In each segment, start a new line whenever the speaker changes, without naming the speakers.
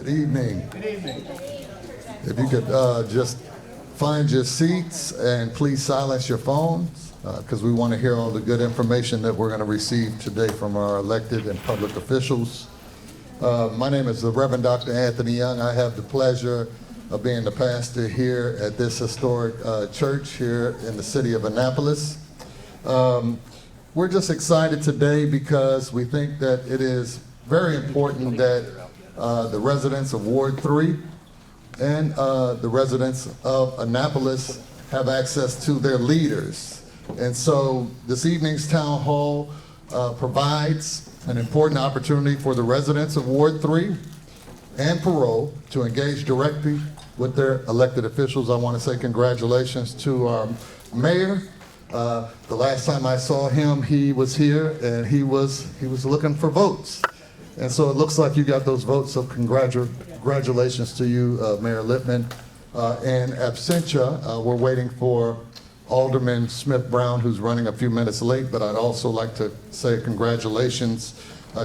Good evening. Good evening. If you could just find your seats and please silence your phones because we want to hear all the good information that we're going to receive today from our elected and public officials. My name is the Reverend Dr. Anthony Young. I have the pleasure of being the pastor here at this historic church here in the city of Annapolis. We're just excited today because we think that it is very important that the residents of Ward 3 and the residents of Annapolis have access to their leaders. And so this evening's town hall provides an important opportunity for the residents of Ward 3 and Parole to engage directly with their elected officials. I want to say congratulations to our mayor. The last time I saw him, he was here and he was looking for votes. And so it looks like you got those votes, so congratulations to you, Mayor Lippman. And absentia, we're waiting for Alderman Smith Brown, who's running a few minutes late, but I'd also like to say congratulations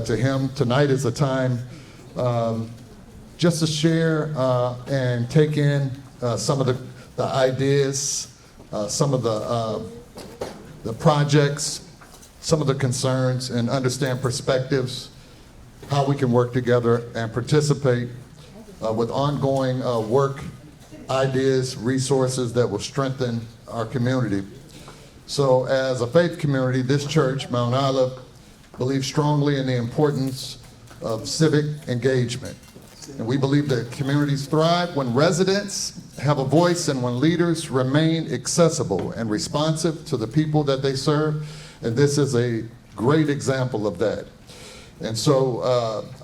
to him. Tonight is a time just to share and take in some of the ideas, some of the projects, some of the concerns, and understand perspectives, how we can work together and participate with ongoing work, ideas, resources that will strengthen our community. So as a faith community, this church, Mount Olive, believes strongly in the importance of civic engagement. And we believe that communities thrive when residents have a voice and when leaders remain accessible and responsive to the people that they serve. And this is a great example of that. And so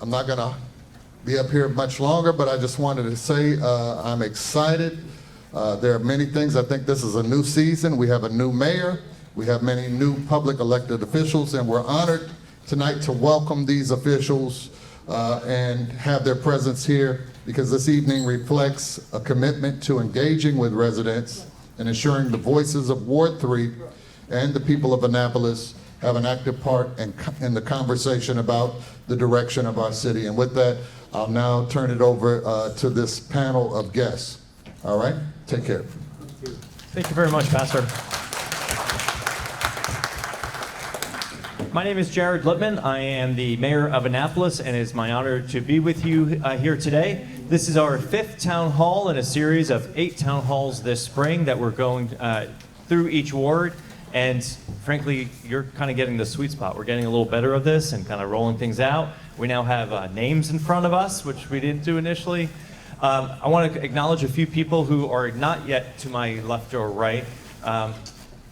I'm not going to be up here much longer, but I just wanted to say I'm excited. There are many things. I think this is a new season. We have a new mayor. We have many new public elected officials, and we're honored tonight to welcome these officials and have their presence here because this evening reflects a commitment to engaging with residents and ensuring the voices of Ward 3 and the people of Annapolis have an active part in the conversation about the direction of our city. And with that, I'll now turn it over to this panel of guests. All right, take care.
Thank you very much, Pastor. My name is Jared Lippman. I am the mayor of Annapolis, and it is my honor to be with you here today. This is our 5th town hall in a series of 8 town halls this spring that we're going through each ward. And frankly, you're kind of getting the sweet spot. We're getting a little better of this and kind of rolling things out. We now have names in front of us, which we didn't do initially. I want to acknowledge a few people who are not yet to my left or right.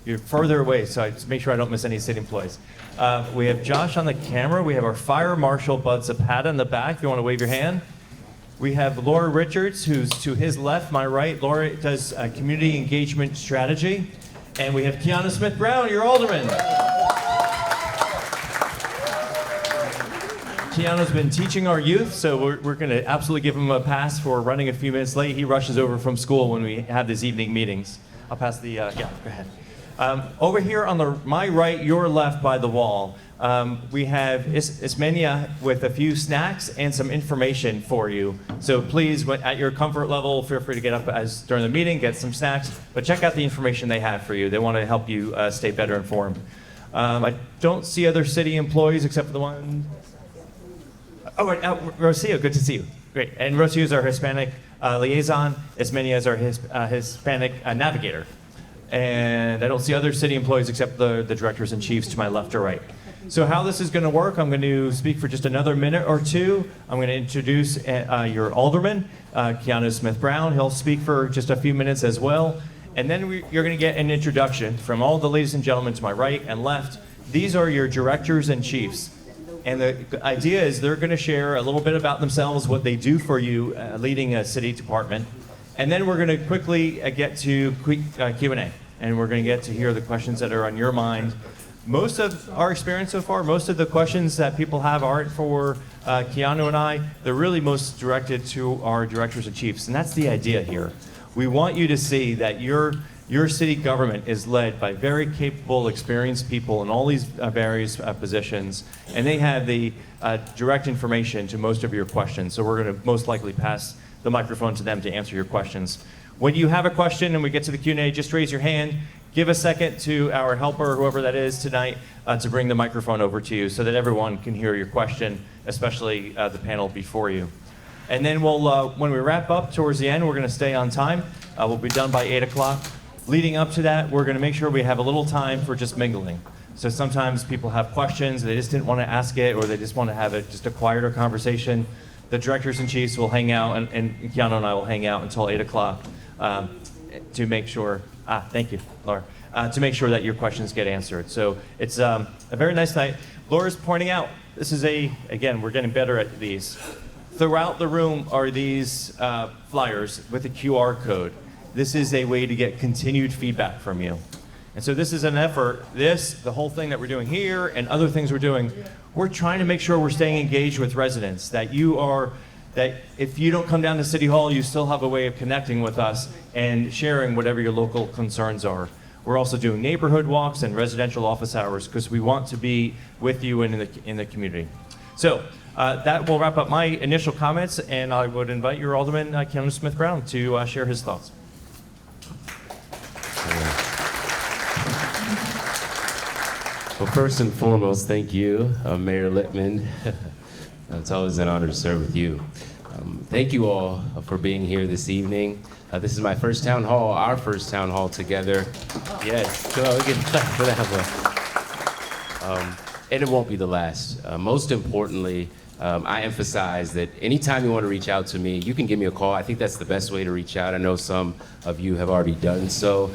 You're further away, so I just make sure I don't miss any city employees. We have Josh on the camera. We have our fire marshal, Bud Zapata, in the back, if you want to wave your hand. We have Laura Richards, who's to his left, my right. Laura does community engagement strategy. And we have Kiana Smith Brown, your alderman. Kiana's been teaching our youth, so we're going to absolutely give him a pass for running a few minutes late. He rushes over from school when we have these evening meetings. I'll pass the, yeah, go ahead. Over here on my right, your left by the wall, we have Ismenia with a few snacks and some information for you. So please, at your comfort level, feel free to get up during the meeting, get some snacks, but check out the information they have for you. They want to help you stay better informed. I don't see other city employees except for the one. Oh, right, Rocio, good to see you. Great. And Rocio is our Hispanic liaison. Ismenia is our Hispanic navigator. And I don't see other city employees except the directors and chiefs to my left or right. So how this is going to work, I'm going to speak for just another minute or two. I'm going to introduce your alderman, Kiana Smith Brown. He'll speak for just a few minutes as well. And then you're going to get an introduction from all the ladies and gentlemen to my right and left. These are your directors and chiefs. And the idea is they're going to share a little bit about themselves, what they do for you leading a city department. And then we're going to quickly get to Q&A. And we're going to get to hear the questions that are on your mind. Most of our experience so far, most of the questions that people have aren't for Keanu and I. They're really most directed to our directors and chiefs. And that's the idea here. We want you to see that you're your city government is led by very capable, experienced people in all these various positions, and they have the direct information to most of your questions. So we're going to most likely pass the microphone to them to answer your questions. When you have a question and we get to the Q&A, just raise your hand. Give a second to our helper, whoever that is tonight, to bring the microphone over to you so that everyone can hear your question, especially the panel before you. And then we'll, when we wrap up towards the end, we're going to stay on time. We'll be done by 8 o'clock. Leading up to that, we're going to make sure we have a little time for just mingling. So sometimes people have questions, they just didn't want to ask it, or they just want to have just a quieter conversation. The directors and chiefs will hang out, and Keanu and I will hang out until 8 o'clock to make sure, thank you, Laura, to make sure that your questions get answered. So it's a very nice night. Laura's pointing out, this is again, we're getting better at these. Throughout the room are these flyers with a QR code. This is a way to get continued feedback from you. And so this is an effort, the whole thing that we're doing here and other things we're doing, we're trying to make sure we're staying engaged with residents, that if you don't come down to City Hall, you still have a way of connecting with us and sharing whatever your local concerns are. We're also doing neighborhood walks and residential office hours because we want to be with you and in the community. So that will wrap up my initial comments, and I would invite your Alderman, Keanu Smith-Brown, to share his thoughts.
Well, first and foremost, thank you, Mayor Littman. It's always an honor to serve with you. Thank you all for being here this evening. This is my first town hall, our first town hall together. Yes, well, we can clap for that one. And it won't be the last. Most importantly, I emphasize that anytime you want to reach out to me, you can give me a call. I think that's the best way to reach out. I know some of you have already done so.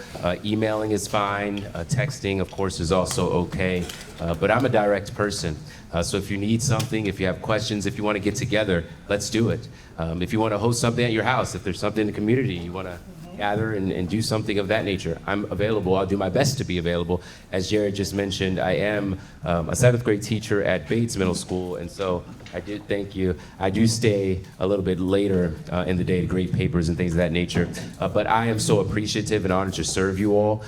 Emailing is fine. Texting, of course, is also okay. But I'm a direct person. So if you need something, if you have questions, if you want to get together, let's do it. If you want to host something at your house, if there's something in the community you want to gather and do something of that nature, I'm available. I'll do my best to be available. As Jared just mentioned, I am a 7th grade teacher at Bates Middle School, and so I did thank you. I do stay a little bit later in the day to grade papers and things of that nature, but I am so appreciative and honored to serve you all.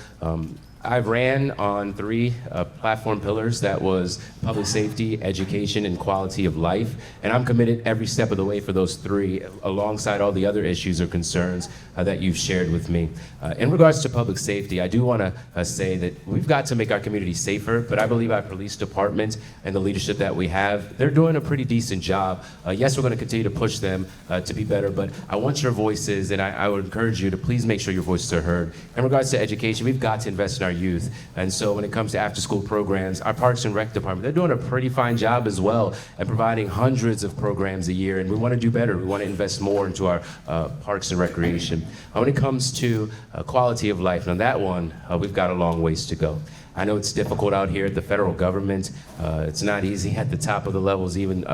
I ran on 3 platform pillars. That was public safety, education, and quality of life. And I'm committed every step of the way for those 3, alongside all the other issues or concerns that you've shared with me. In regards to public safety, I do want to say that we've got to make our community safer, but I believe our police department and the leadership that we have, they're doing a pretty decent job. Yes, we're going to continue to push them to be better, but I want your voices, and I would encourage you to please make sure your voices are heard. In regards to education, we've got to invest in our youth. And so when it comes to after-school programs, our Parks and Rec department, they're doing a pretty fine job as well at providing hundreds of programs a year, and we want to do better. We want to invest more into our parks and recreation. When it comes to quality of life, now that one, we've got a long ways to go. I know it's difficult out here at the federal government. It's not easy at the top of the levels, even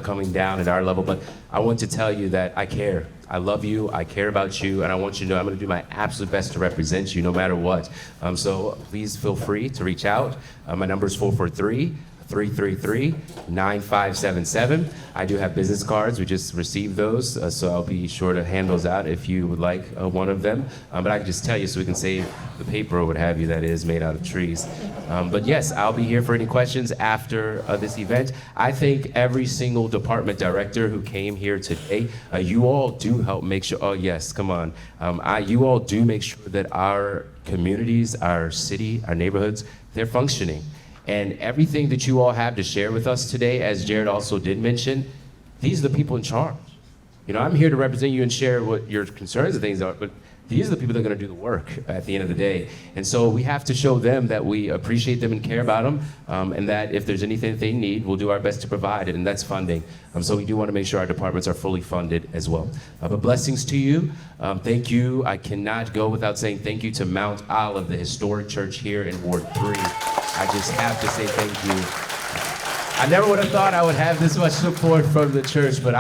coming down at our level, but I want to tell you that I care. I love you, I care about you, and I want you to know I'm going to do my absolute best to represent you no matter what. So please feel free to reach out. My number is 443-333-9577. I do have business cards. We just received those, so I'll be sure to hand those out if you would like one of them. But I can just tell you so we can save the paper or what have you that is made out of trees. But yes, I'll be here for any questions after this event. I thank every single department director who came here today. You all do help make sure, oh yes, come on. You all do make sure that our communities, our city, our neighborhoods, they're functioning. And everything that you all have to share with us today, as Jared also did mention, these are the people in charge. You know, I'm here to represent you and share what your concerns and things are, but these are the people that are going to do the work at the end of the day. And so we have to show them that we appreciate them and care about them, and that if there's anything that they need, we'll do our best to provide it, and that's funding. So we do want to make sure our departments are fully funded as well. But blessings to you. Thank you. I cannot go without saying thank you to Mount Olive, the historic church here in Ward 3. I just have to say thank you. I never would have thought I would have this much support from the church, but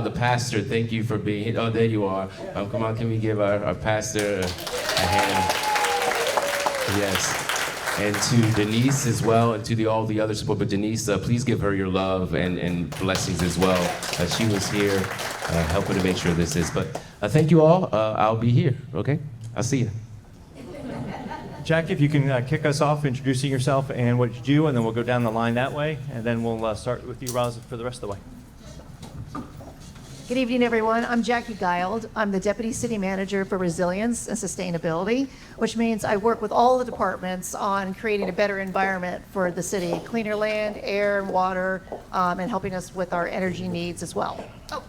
the pastor, thank you for being here. Oh, there you are. Come on, can we give our pastor a hand? Yes. And to Denise as well, and to all the other support. But Denise, please give her your love and blessings as well. She was here helping to make sure this is. But thank you all. I'll be here, okay? I'll see you.
Jackie, if you can kick us off introducing yourself and what you do, and then we'll go down the line that way, and then we'll start with you, Roz, for the rest of the way.
Good evening, everyone. I'm Jackie Gild. I'm the Deputy City Manager for Resilience and Sustainability, which means I work with all the departments on creating a better environment for the city, cleaner land, air, and water, and helping us with our energy needs as well. Oh,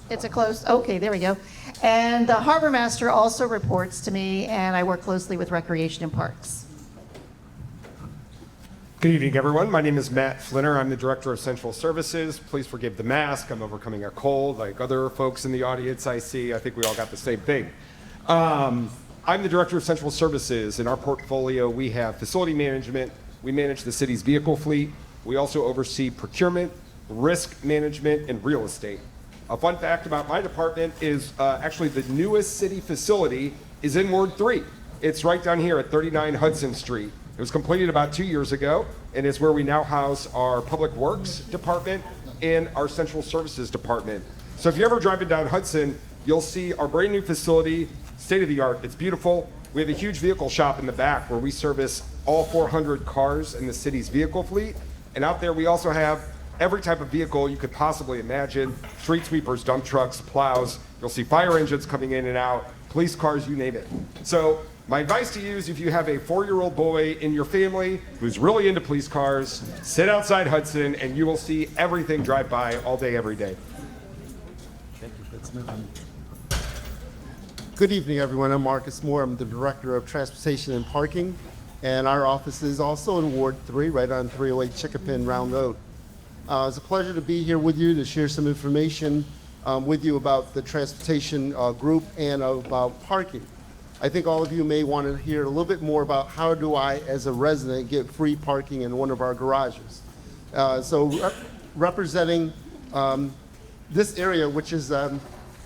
it's a close, okay, there we go. And the Harbor Master also reports to me, and I work closely with Recreation and Parks.
Good evening, everyone. My name is Matt Flinner. I'm the Director of Central Services. Please forgive the mask. I'm overcoming a cold like other folks in the audience I see. I think we all got the same thing. I'm the Director of Central Services. In our portfolio, we have facility management. We manage the city's vehicle fleet. We also oversee procurement, risk management, and real estate. A fun fact about my department is actually the newest city facility is in Ward 3. It's right down here at 39 Hudson Street. It was completed about 2 years ago, and is where we now house our Public Works Department and our Central Services Department. So if you're ever driving down Hudson, you'll see our brand new facility, state of the art. It's beautiful. We have a huge vehicle shop in the back where we service all 400 cars in the city's vehicle fleet. And out there we also have every type of vehicle you could possibly imagine: street sweepers, dump trucks, plows. You'll see fire engines coming in and out, police cars, you name it. So my advice to you is, if you have a 4-year-old boy in your family who's really into police cars, sit outside Hudson and you will see everything drive by all day, every day.
Thank you. Let's move on. Good evening, everyone. I'm Marcus Moore. I'm the Director of Transportation and Parking, and our office is also in Ward 3, right on 308 Chickapin Round Road. It's a pleasure to be here with you to share some information with you about the transportation group and about parking. I think all of you may want to hear a little bit more about how do I, as a resident, get free parking in one of our garages. Representing this area, which is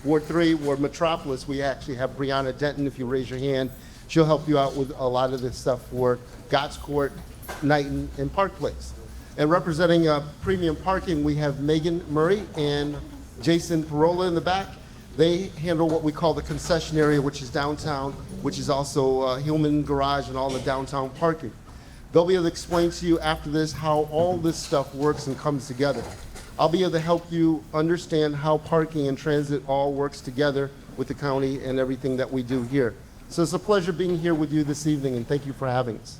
Ward 3, Ward Metropolis, we actually have Brianna Denton. If you raise your hand, she'll help you out with a lot of this stuff for Gotts Court, Knighton, and Park Place. And representing premium parking, we have Megan Murray and Jason Parola in the back. They handle what we call the concession area, which is downtown, which is also Hillman Garage and all the downtown parking. They'll be able to explain to you after this how all this stuff works and comes together. I'll be able to help you understand how parking and transit all works together with the county and everything that we do here. So it's a pleasure being here with you this evening, and thank you for having us.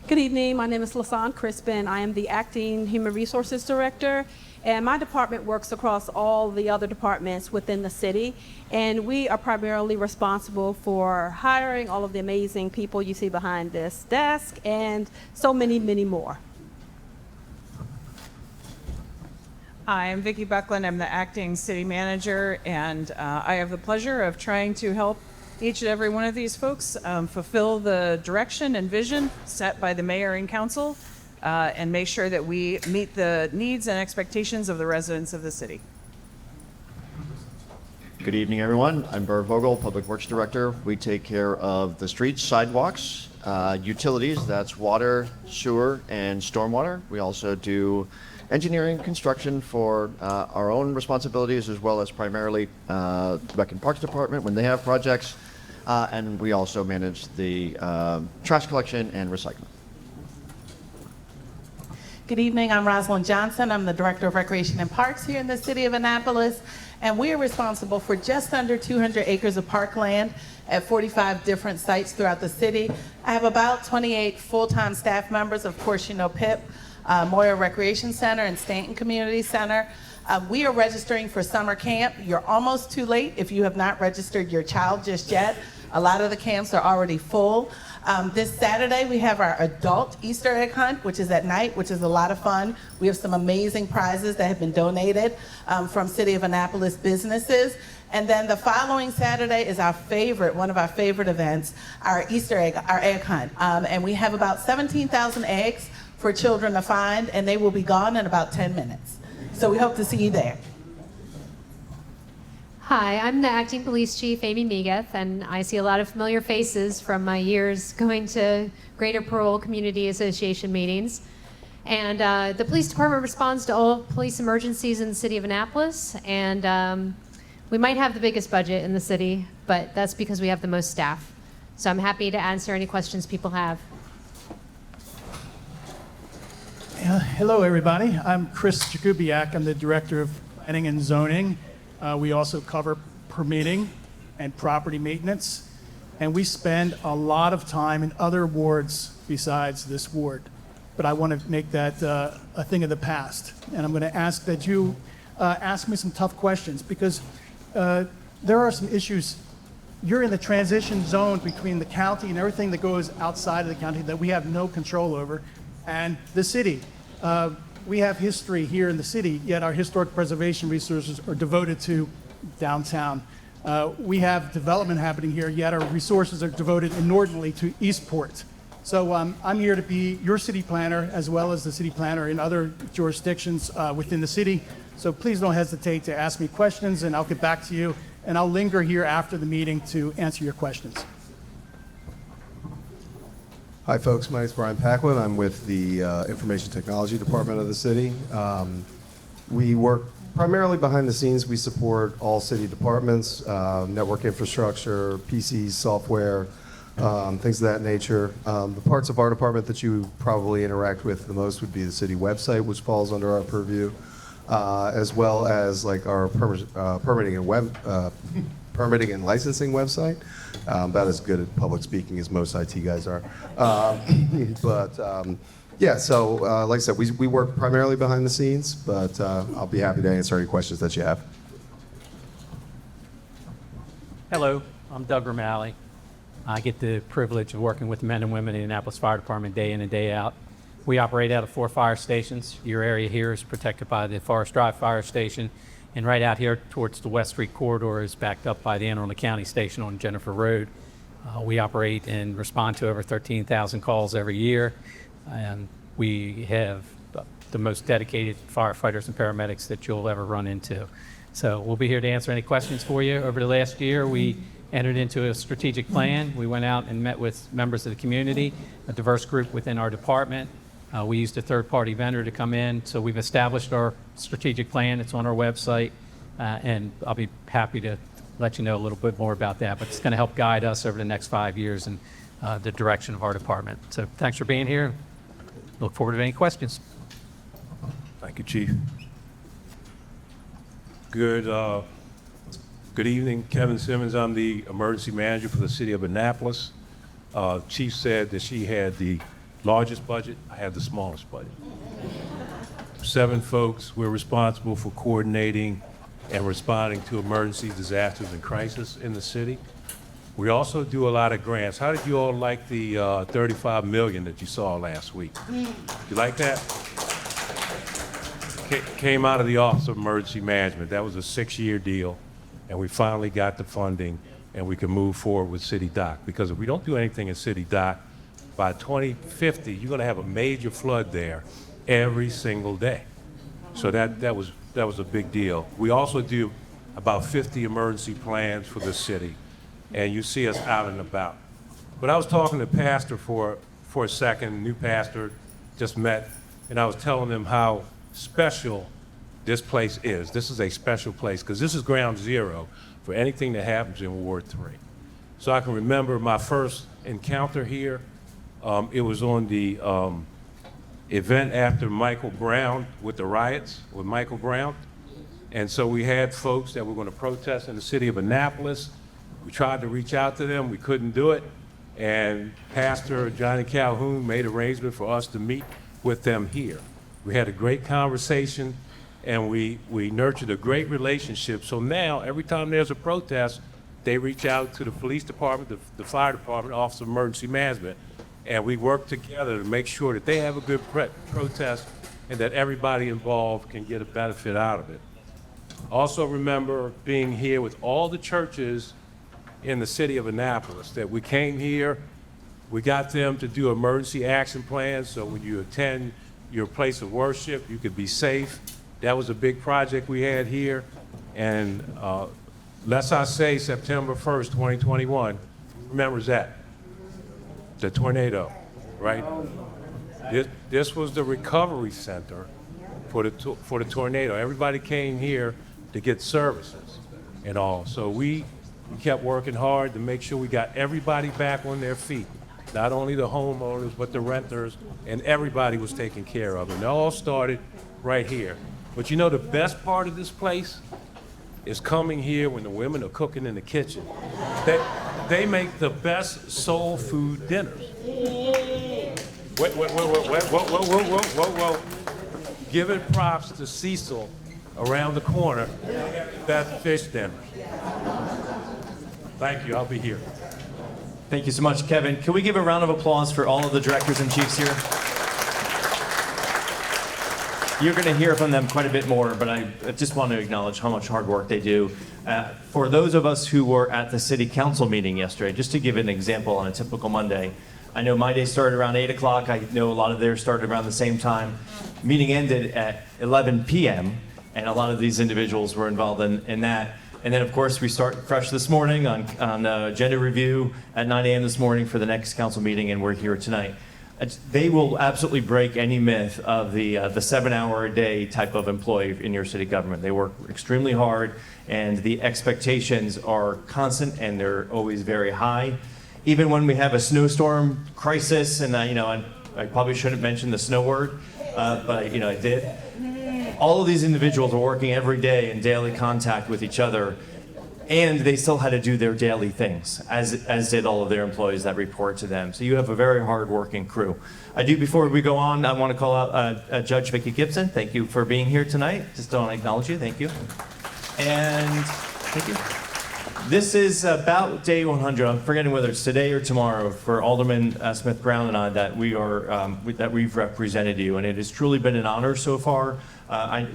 Good evening. My name is Lasan Crispin. I am the Acting Human Resources Director, and my department works across all the other departments within the city, and we are primarily responsible for hiring all of the amazing people you see behind this desk and so many, many more.
Hi, I'm Vicki Buckland. I'm the Acting City Manager, and I have the pleasure of trying to help each and every one of these folks fulfill the direction and vision set by the mayor and council, and make sure that we meet the needs and expectations of the residents of the city.
Good evening, everyone. I'm Burr Vogel, Public Works Director. We take care of the streets, sidewalks, utilities, that's water, sewer, and stormwater. We also do engineering, construction for our own responsibilities, as well as primarily Rec and Parks Department when they have projects. And we also manage the trash collection and recycling.
Good evening, I'm Rosalind Johnson. I'm the Director of Recreation and Parks here in the city of Annapolis, and we are responsible for just under 200 acres of parkland at 45 different sites throughout the city. I have about 28 full-time staff members. Of course, you know PIP, Moyer Recreation Center, and Stanton Community Center. We are registering for summer camp. You're almost too late if you have not registered your child just yet. A lot of the camps are already full. This Saturday, we have our adult Easter egg hunt, which is at night, which is a lot of fun. We have some amazing prizes that have been donated from City of Annapolis businesses. And then the following Saturday is our favorite, one of our favorite events, our Easter egg, our egg hunt. And we have about 17,000 eggs for children to find, and they will be gone in about 10 minutes. So we hope to see you there.
Hi, I'm the Acting Police Chief, Amy Migueth, and I see a lot of familiar faces from my years going to Greater Parole Community Association meetings. And the police department responds to all police emergencies in the city of Annapolis, and we might have the biggest budget in the city, but that's because we have the most staff. So I'm happy to answer any questions people have.
Hello, everybody. I'm Chris Jakubiak. I'm the Director of Planning and Zoning. We also cover permitting and property maintenance. And we spend a lot of time in other wards besides this ward. But I want to make that a thing of the past. And I'm going to ask that you ask me some tough questions, because there are some issues. You're in the transition zone between the county and everything that goes outside of the county that we have no control over, and the city. We have history here in the city, yet our historic preservation resources are devoted to downtown. We have development happening here, yet our resources are devoted inordinately to Eastport. So I'm here to be your city planner, as well as the city planner in other jurisdictions within the city. So please don't hesitate to ask me questions, and I'll get back to you. And I'll linger here after the meeting to answer your questions.
Hi, folks. My name is Brian Packlin. I'm with the Information Technology Department of the city. We work primarily behind the scenes. We support all city departments, network infrastructure, PCs, software, things of that nature. The parts of our department that you probably interact with the most would be the city website, which falls under our purview, as well as like our permitting and licensing website. About as good at public speaking as most IT guys are. Yeah, so like I said, we work primarily behind the scenes, but I'll be happy to answer any questions that you have.
Hello, I'm Doug Romali. I get the privilege of working with the men and women in the Annapolis Fire Department day in and day out. We operate out of 4 fire stations. Your area here is protected by the Forest Drive Fire Station, and right out here towards the West Street corridor is backed up by the Anne Arundel County Station on Jennifer Road. We operate and respond to over 13,000 calls every year, and we have the most dedicated firefighters and paramedics that you'll ever run into. So we'll be here to answer any questions for you. Over the last year, we entered into a strategic plan. We went out and met with members of the community, a diverse group within our department. We used a third-party vendor to come in, so we've established our strategic plan. It's on our website, and I'll be happy to let you know a little bit more about that, but it's going to help guide us over the next 5 years in the direction of our department. So thanks for being here. Look forward to any questions.
Thank you, Chief. Good evening, Kevin Simmons. I'm the emergency manager for the city of Annapolis. Chief said that she had the largest budget. I have the smallest budget. 7 folks. We're responsible for coordinating and responding to emergencies, disasters, and crisis in the city. We also do a lot of grants. How did you all like the $35 million that you saw last week? You like that? Came out of the Office of Emergency Management. That was a 6-year deal, and we finally got the funding, and we can move forward with City Dock. Because if we don't do anything in City Dock, by 2050, you're going to have a major flood there every single day. So that was a big deal. We also do about 50 emergency plans for the city, and you see us out and about. But I was talking to Pastor for a second, new pastor, just met, and I was telling them how special this place is. This is a special place because this is ground zero for anything that happens in Ward 3. So I can remember my first encounter here. It was on the event after Michael Brown with the riots with Michael Brown. And so we had folks that were going to protest in the city of Annapolis. We tried to reach out to them. We couldn't do it. And Pastor Johnny Calhoun made arrangements for us to meet with them here. We had a great conversation, and we nurtured a great relationship. So now, every time there's a protest, they reach out to the police department, the fire department, Office of Emergency Management, and we work together to make sure that they have a good protest and that everybody involved can get a benefit out of it. Also remember being here with all the churches in the city of Annapolis, that we came here, we got them to do emergency action plans, so when you attend your place of worship, you could be safe. That was a big project we had here. And let's I say September 1st, 2021, remembers that? The tornado, right? This was the recovery center for the tornado. Everybody came here to get services and all. So we We kept working hard to make sure we got everybody back on their feet. Not only the homeowners, but the renters, and everybody was taken care of. And it all started right here. But you know the best part of this place is coming here when the women are cooking in the kitchen. They make the best soul food dinners. Whoa. Giving props to Cecil around the corner, Beth Fish Dinners. Thank you, I'll be here.
Thank you so much, Kevin. Can we give a round of applause for all of the directors and chiefs here? You're going to hear from them quite a bit more, but I just want to acknowledge how much hard work they do. For those of us who were at the city council meeting yesterday, just to give an example on a typical Monday, I know my day started around 8 o'clock. I know a lot of theirs started around the same time. Meeting ended at 11 p.m., and a lot of these individuals were involved in that. And then, of course, we start fresh this morning on agenda review at 9 a.m. this morning for the next council meeting, and we're here tonight. They will absolutely break any myth of the 7-hour-a-day type of employee in your city government. They work extremely hard, and the expectations are constant, and they're always very high. Even when we have a snowstorm crisis, and I probably shouldn't mention the snow word, but I did. All of these individuals are working every day in daily contact with each other, and they still had to do their daily things, as did all of their employees that report to them. So you have a very hard-working crew. Before we go on, I want to call out Judge Vicki Gibson. Thank you for being here tonight. Just want to acknowledge you. Thank you. And thank you. This is about day 100. I'm forgetting whether it's today or tomorrow for Alderman Smith Brown and I that we've represented you, and it has truly been an honor so far.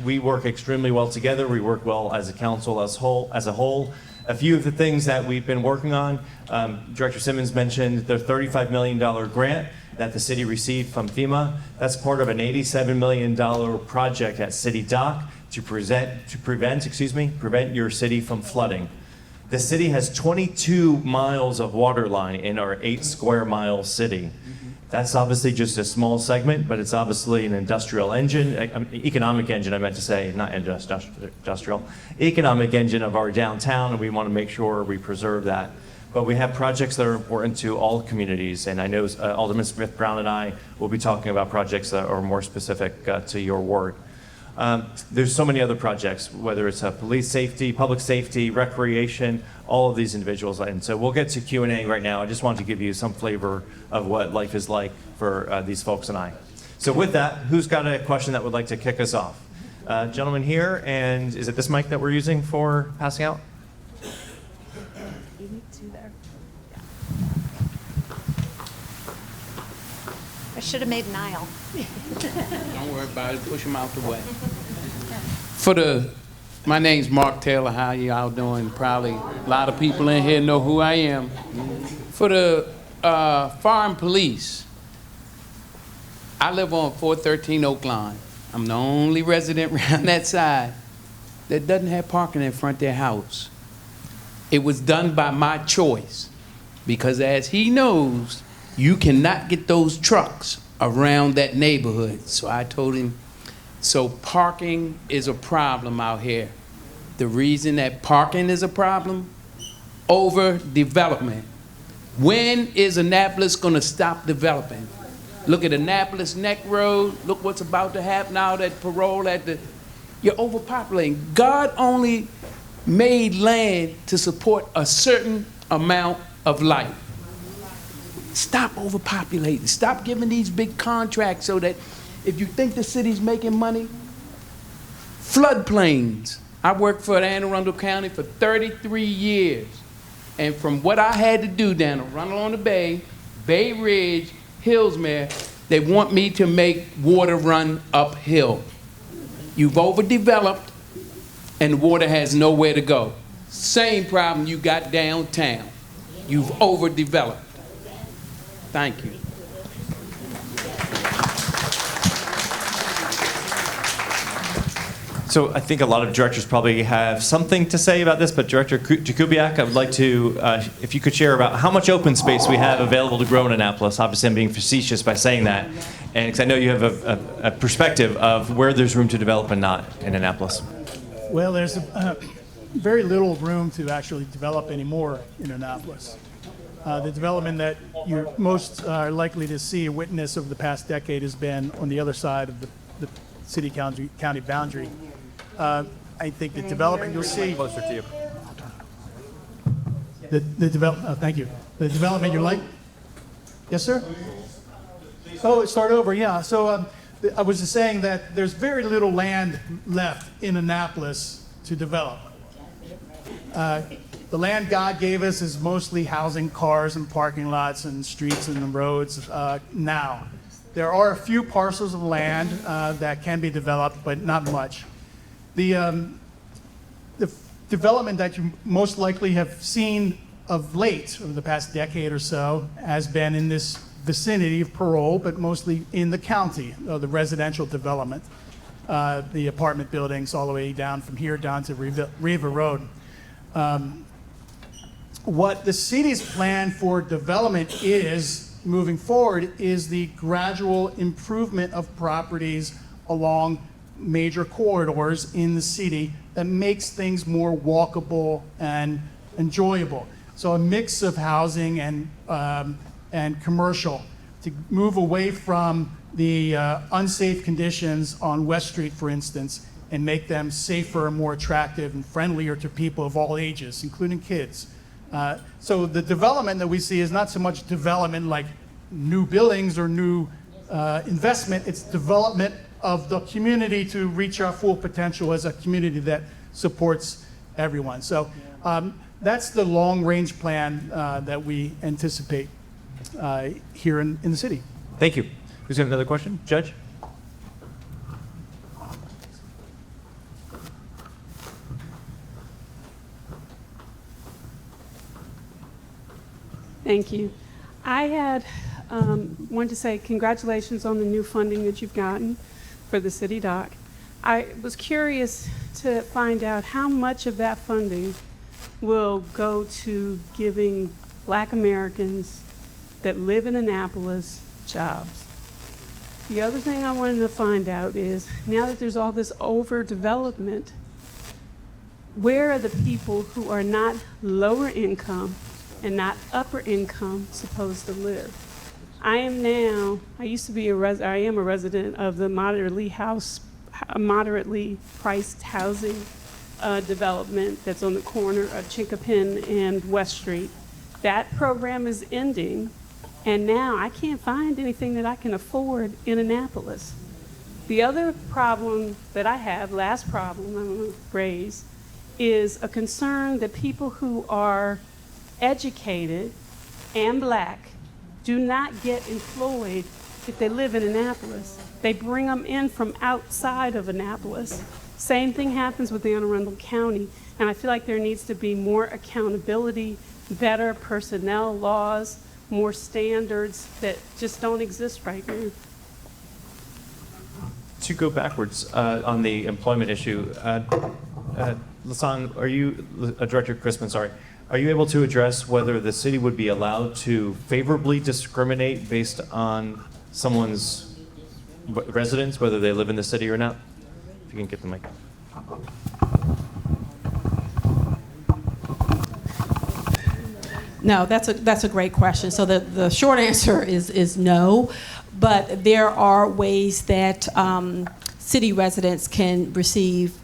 We work extremely well together. We work well as a council as a whole. A few of the things that we've been working on, Director Simmons mentioned the $35 million grant that the city received from FEMA. That's part of an $87 million project at City Dock to prevent your city from flooding. The city has 22 miles of water line in our 8-square-mile city. That's obviously just a small segment, but it's obviously an industrial engine, economic engine, I meant to say, not industrial, economic engine of our downtown, and we want to make sure we preserve that. But we have projects that are important to all communities, and I know Alderman Smith Brown and I will be talking about projects that are more specific to your ward. There's so many other projects, whether it's police safety, public safety, recreation, all of these individuals. And so we'll get to Q&A right now. I just wanted to give you some flavor of what life is like for these folks and I. So with that, who's got a question that would like to kick us off? Gentleman here, and is it this mic that we're using for passing out?
I should have made an aisle.
Don't worry about it. Push them out the way. My name's Mark Taylor. How y'all doing? Probably a lot of people in here know who I am. For the fire and police, I live on 413 Oak Line. I'm the only resident around that side that doesn't have parking in front of their house. It was done by my choice because, as he knows, you cannot get those trucks around that neighborhood. So I told him, so parking is a problem out here. The reason that parking is a problem, overdevelopment. When is Annapolis gonna stop developing? Look at Annapolis Neck Road, look what's about to happen out at Parole you're overpopulating. God only made land to support a certain amount of life. Stop overpopulating. Stop giving these big contracts so that if you think the city's making money, floodplains. I worked for Anne Arundel County for 33 years. And from what I had to do down Arundel on the Bay, Bay Ridge, Hillsmere, they want me to make water run uphill. You've overdeveloped and the water has nowhere to go. Same problem you got downtown. You've overdeveloped. Thank you.
So I think a lot of directors probably have something to say about this, but Director Jakubiak, I would like to, if you could share about how much open space we have available to grow in Annapolis. Obviously, I'm being facetious by saying that, and because I know you have a perspective of where there's room to develop and not in Annapolis.
Well, there's very little room to actually develop anymore in Annapolis. The development that you're most likely to see or witness over the past decade has been on the other side of the city-county boundary. I think the development you'll see.
Closer to you.
Thank you. The development you're like. Yes, sir. Oh, start over. Yeah. So I was just saying that there's very little land left in Annapolis to develop. The land God gave us is mostly housing cars and parking lots and streets and roads now. There are a few parcels of land that can be developed, but not much. The development that you most likely have seen of late over the past decade or so has been in this vicinity of Parole, but mostly in the county, the residential development, the apartment buildings all the way down from here down to Riva Road. What the city's plan for development is moving forward is the gradual improvement of properties along major corridors in the city that makes things more walkable and enjoyable. So a mix of housing and commercial to move away from the unsafe conditions on West Street, for instance, and make them safer and more attractive and friendlier to people of all ages, including kids. So the development that we see is not so much development like new buildings or new investment, it's development of the community to reach our full potential as a community that supports everyone. So that's the long-range plan that we anticipate here in the city.
Thank you. Who's got another question? Judge?
Thank you. I had wanted to say congratulations on the new funding that you've gotten for the city dock. I was curious to find out how much of that funding will go to giving Black Americans that live in Annapolis jobs. The other thing I wanted to find out is, now that there's all this overdevelopment, where are the people who are not lower income and not upper income supposed to live? I am a resident of the moderately priced housing development that's on the corner of Chinkapin and West Street. That program is ending, and now I can't find anything that I can afford in Annapolis. The other problem that I have, last problem I'm going to raise, is a concern that people who are educated and Black do not get employed if they live in Annapolis. They bring them in from outside of Annapolis. Same thing happens with Anne Arundel County, and I feel like there needs to be more accountability, better personnel laws, more standards that just don't exist right now.
To go backwards on the employment issue, Lasan, are you, Director Crispin, sorry, are you able to address whether the city would be allowed to favorably discriminate based on someone's residence, whether they live in the city or not? If you can get the mic.
No, that's a great question. So the short answer is no, but there are ways that city residents can receive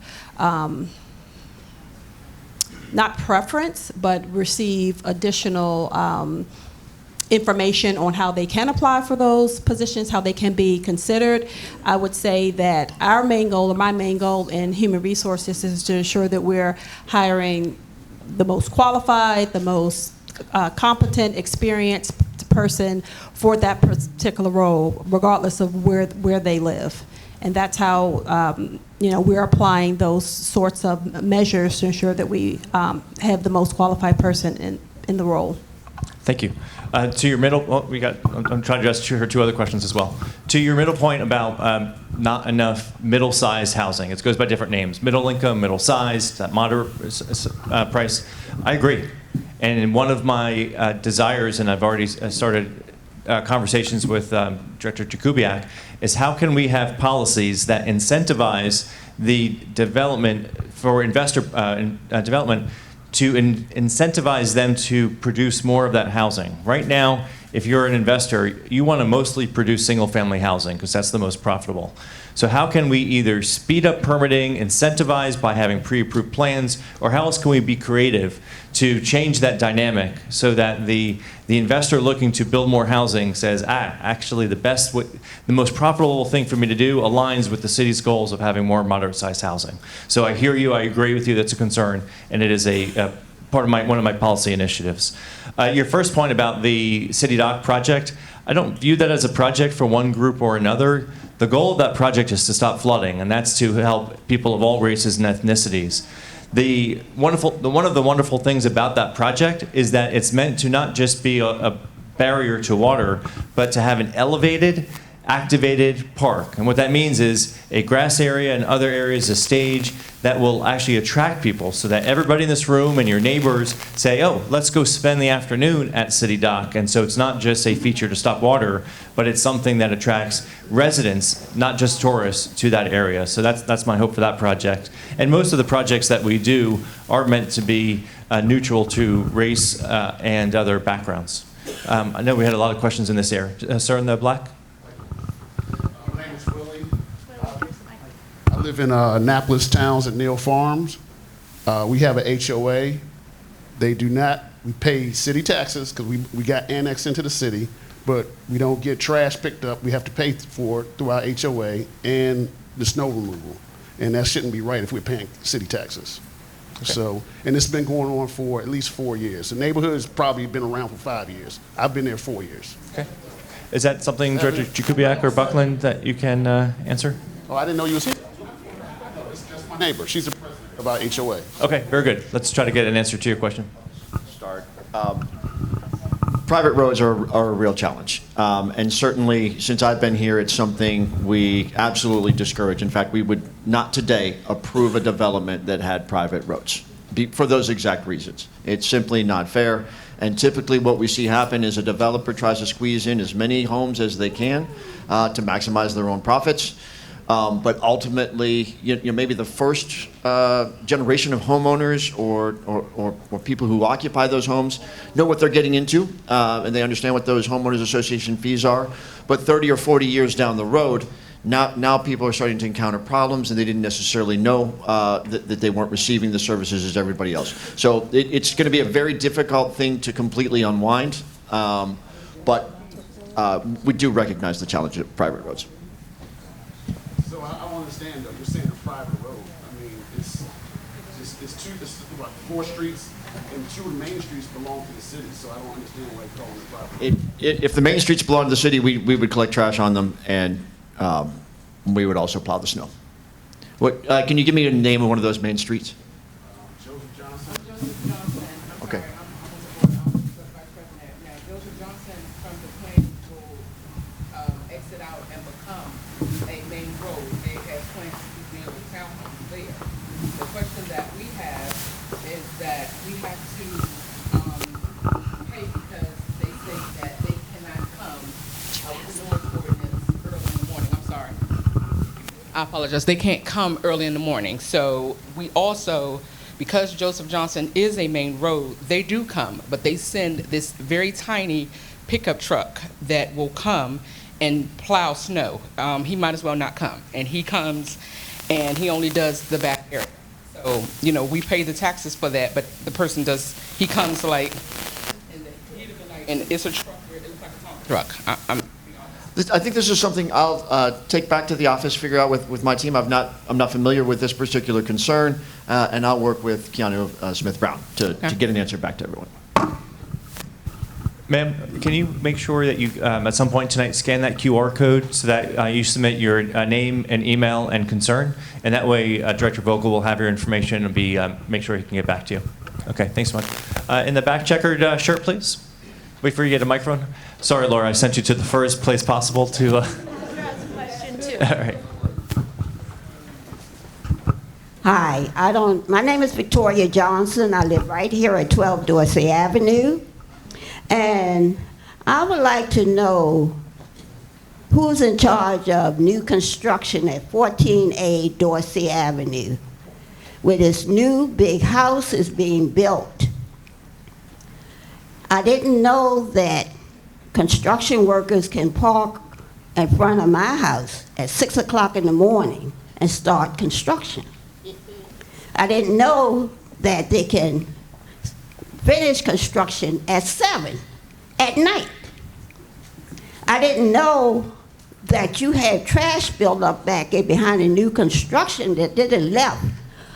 not preference, but receive additional information on how they can apply for those positions, how they can be considered. I would say that our main goal, or my main goal in human resources, is to ensure that we're hiring the most qualified, the most competent, experienced person for that particular role, regardless of where they live. And that's how we're applying those sorts of measures to ensure that we have the most qualified person in the role.
Thank you. To your middle, I'm trying to address her two other questions as well. To your middle point about not enough middle-sized housing, it goes by different names: middle income, middle size, that moderate price. I agree. And one of my desires, and I've already started conversations with Director Jakubiak, is how can we have policies that incentivize the development for investor development to incentivize them to produce more of that housing. Right now, if you're an investor, you want to mostly produce single-family housing because that's the most profitable. So how can we either speed up permitting, incentivize by having pre-approved plans, or how else can we be creative to change that dynamic so that the investor looking to build more housing says, actually the most profitable thing for me to do aligns with the city's goals of having more moderate-sized housing. So I hear you, I agree with you, that's a concern, and it is a part of one of my policy initiatives. Your first point about the City Dock project, I don't view that as a project for one group or another. The goal of that project is to stop flooding, and that's to help people of all races and ethnicities. One of the wonderful things about that project is that it's meant to not just be a barrier to water, but to have an elevated, activated park. And what that means is a grass area and other areas, a stage that will actually attract people so that everybody in this room and your neighbors say, oh, let's go spend the afternoon at City Dock. And so it's not just a feature to stop water, but it's something that attracts residents, not just tourists, to that area. So that's my hope for that project. And most of the projects that we do are meant to be neutral to race and other backgrounds. I know we had a lot of questions in this area. Sir in the black?
My name is Willie. I live in Annapolis Towns at Neal Farms. We have an HOA. They do not, we pay city taxes because we got annexed into the city, but we don't get trash picked up. We have to pay for it through our HOA and the snow removal. And that shouldn't be right if we're paying city taxes. Okay. So, and it's been going on for at least 4 years. The neighborhood has probably been around for 5 years. I've been there 4 years.
Okay. Is that something, Director Jakubiak or Buckland, that you can answer?
Oh, I didn't know you was here. That's my neighbor. She's the president of our HOA.
Okay, very good. Let's try to get an answer to your question.
Start. Private roads are a real challenge. And certainly, since I've been here, it's something we absolutely discourage. In fact, we would not today approve a development that had private roads for those exact reasons. It's simply not fair. And typically what we see happen is a developer tries to squeeze in as many homes as they can to maximize their own profits. But ultimately, maybe the first generation of homeowners or people who occupy those homes know what they're getting into, and they understand what those homeowners association fees are. But 30 or 40 years down the road, now people are starting to encounter problems, and they didn't necessarily know that they weren't receiving the services as everybody else. So it's going to be a very difficult thing to completely unwind, but we do recognize the challenge of private roads.
So I don't understand though. You're saying a private road. I mean, it's about 4 streets, and 2 of the main streets belong to the city. So I don't understand why you're calling it private.
If the main streets belong to the city, we would collect trash on them, and we would also plow the snow. What? Can you give me the name of one of those main streets?
Joseph Johnson.
Okay.
Joseph Johnson from the plane will exit out and become a main road. They have plans to build townhomes there. The question that we have is that we have to pay because they say that they cannot come with the noise ordinance early in the morning. I'm sorry. I apologize. They can't come early in the morning. So we also, because Joseph Johnson is a main road, they do come, but they send this very tiny pickup truck that will come and plow snow. He might as well not come. And he comes and he only does the back area. So, we pay the taxes for that, but the person he comes like in the heat of the night, and it's a truck where it looks like a truck.
I think this is something I'll take back to the office, figure out with my team. I'm not familiar with this particular concern, and I'll work with Keanu Smith-Brown to get an answer back to everyone.
Ma'am, can you make sure that you, at some point tonight, scan that QR code so that you submit your name and email and concern, and that way Director Vogel will have your information and make sure he can get back to you. Okay, thanks so much. In the back checkered shirt, please. Wait for you to get a microphone. Sorry, Laura, I sent you to the furthest place possible to.
Question too.
All right.
Hi, my name is Victoria Johnson. I live right here at 12 Dorsey Avenue. And I would like to know who's in charge of new construction at 14A Dorsey Avenue, where this new big house is being built. I didn't know that construction workers can park in front of my house at 6 o'clock in the morning and start construction. I didn't know that they can finish construction at 7 at night. I didn't know that you had trash built up back there behind the new construction that didn't left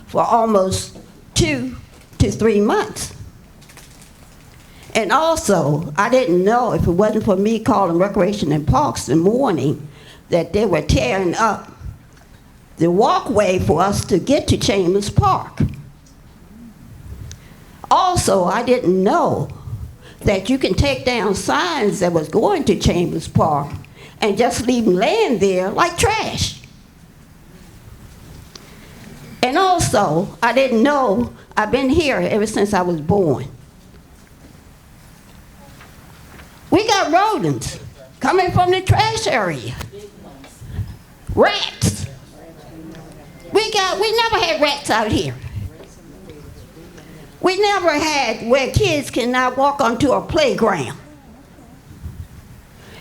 for almost 2 to 3 months. And also, I didn't know, if it wasn't for me calling Recreation and Parks in the morning, that they were tearing up the walkway for us to get to Chambers Park. Also, I didn't know that you can take down signs that was going to Chambers Park and just leave them laying there like trash. And also, I didn't know, I've been here ever since I was born. We got rodents coming from the trash area. Rats. We never had rats out here. We never had where kids cannot walk onto a playground.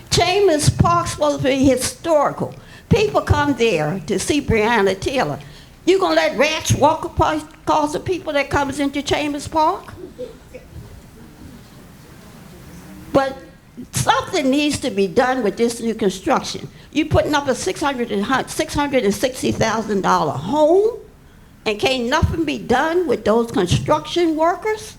Chambers Park's supposed to be historical. People come there to see Breonna Taylor. You gonna let rats walk across the people that comes into Chambers Park? But something needs to be done with this new construction. You putting up a $660,000 home, and can't nothing be done with those construction workers?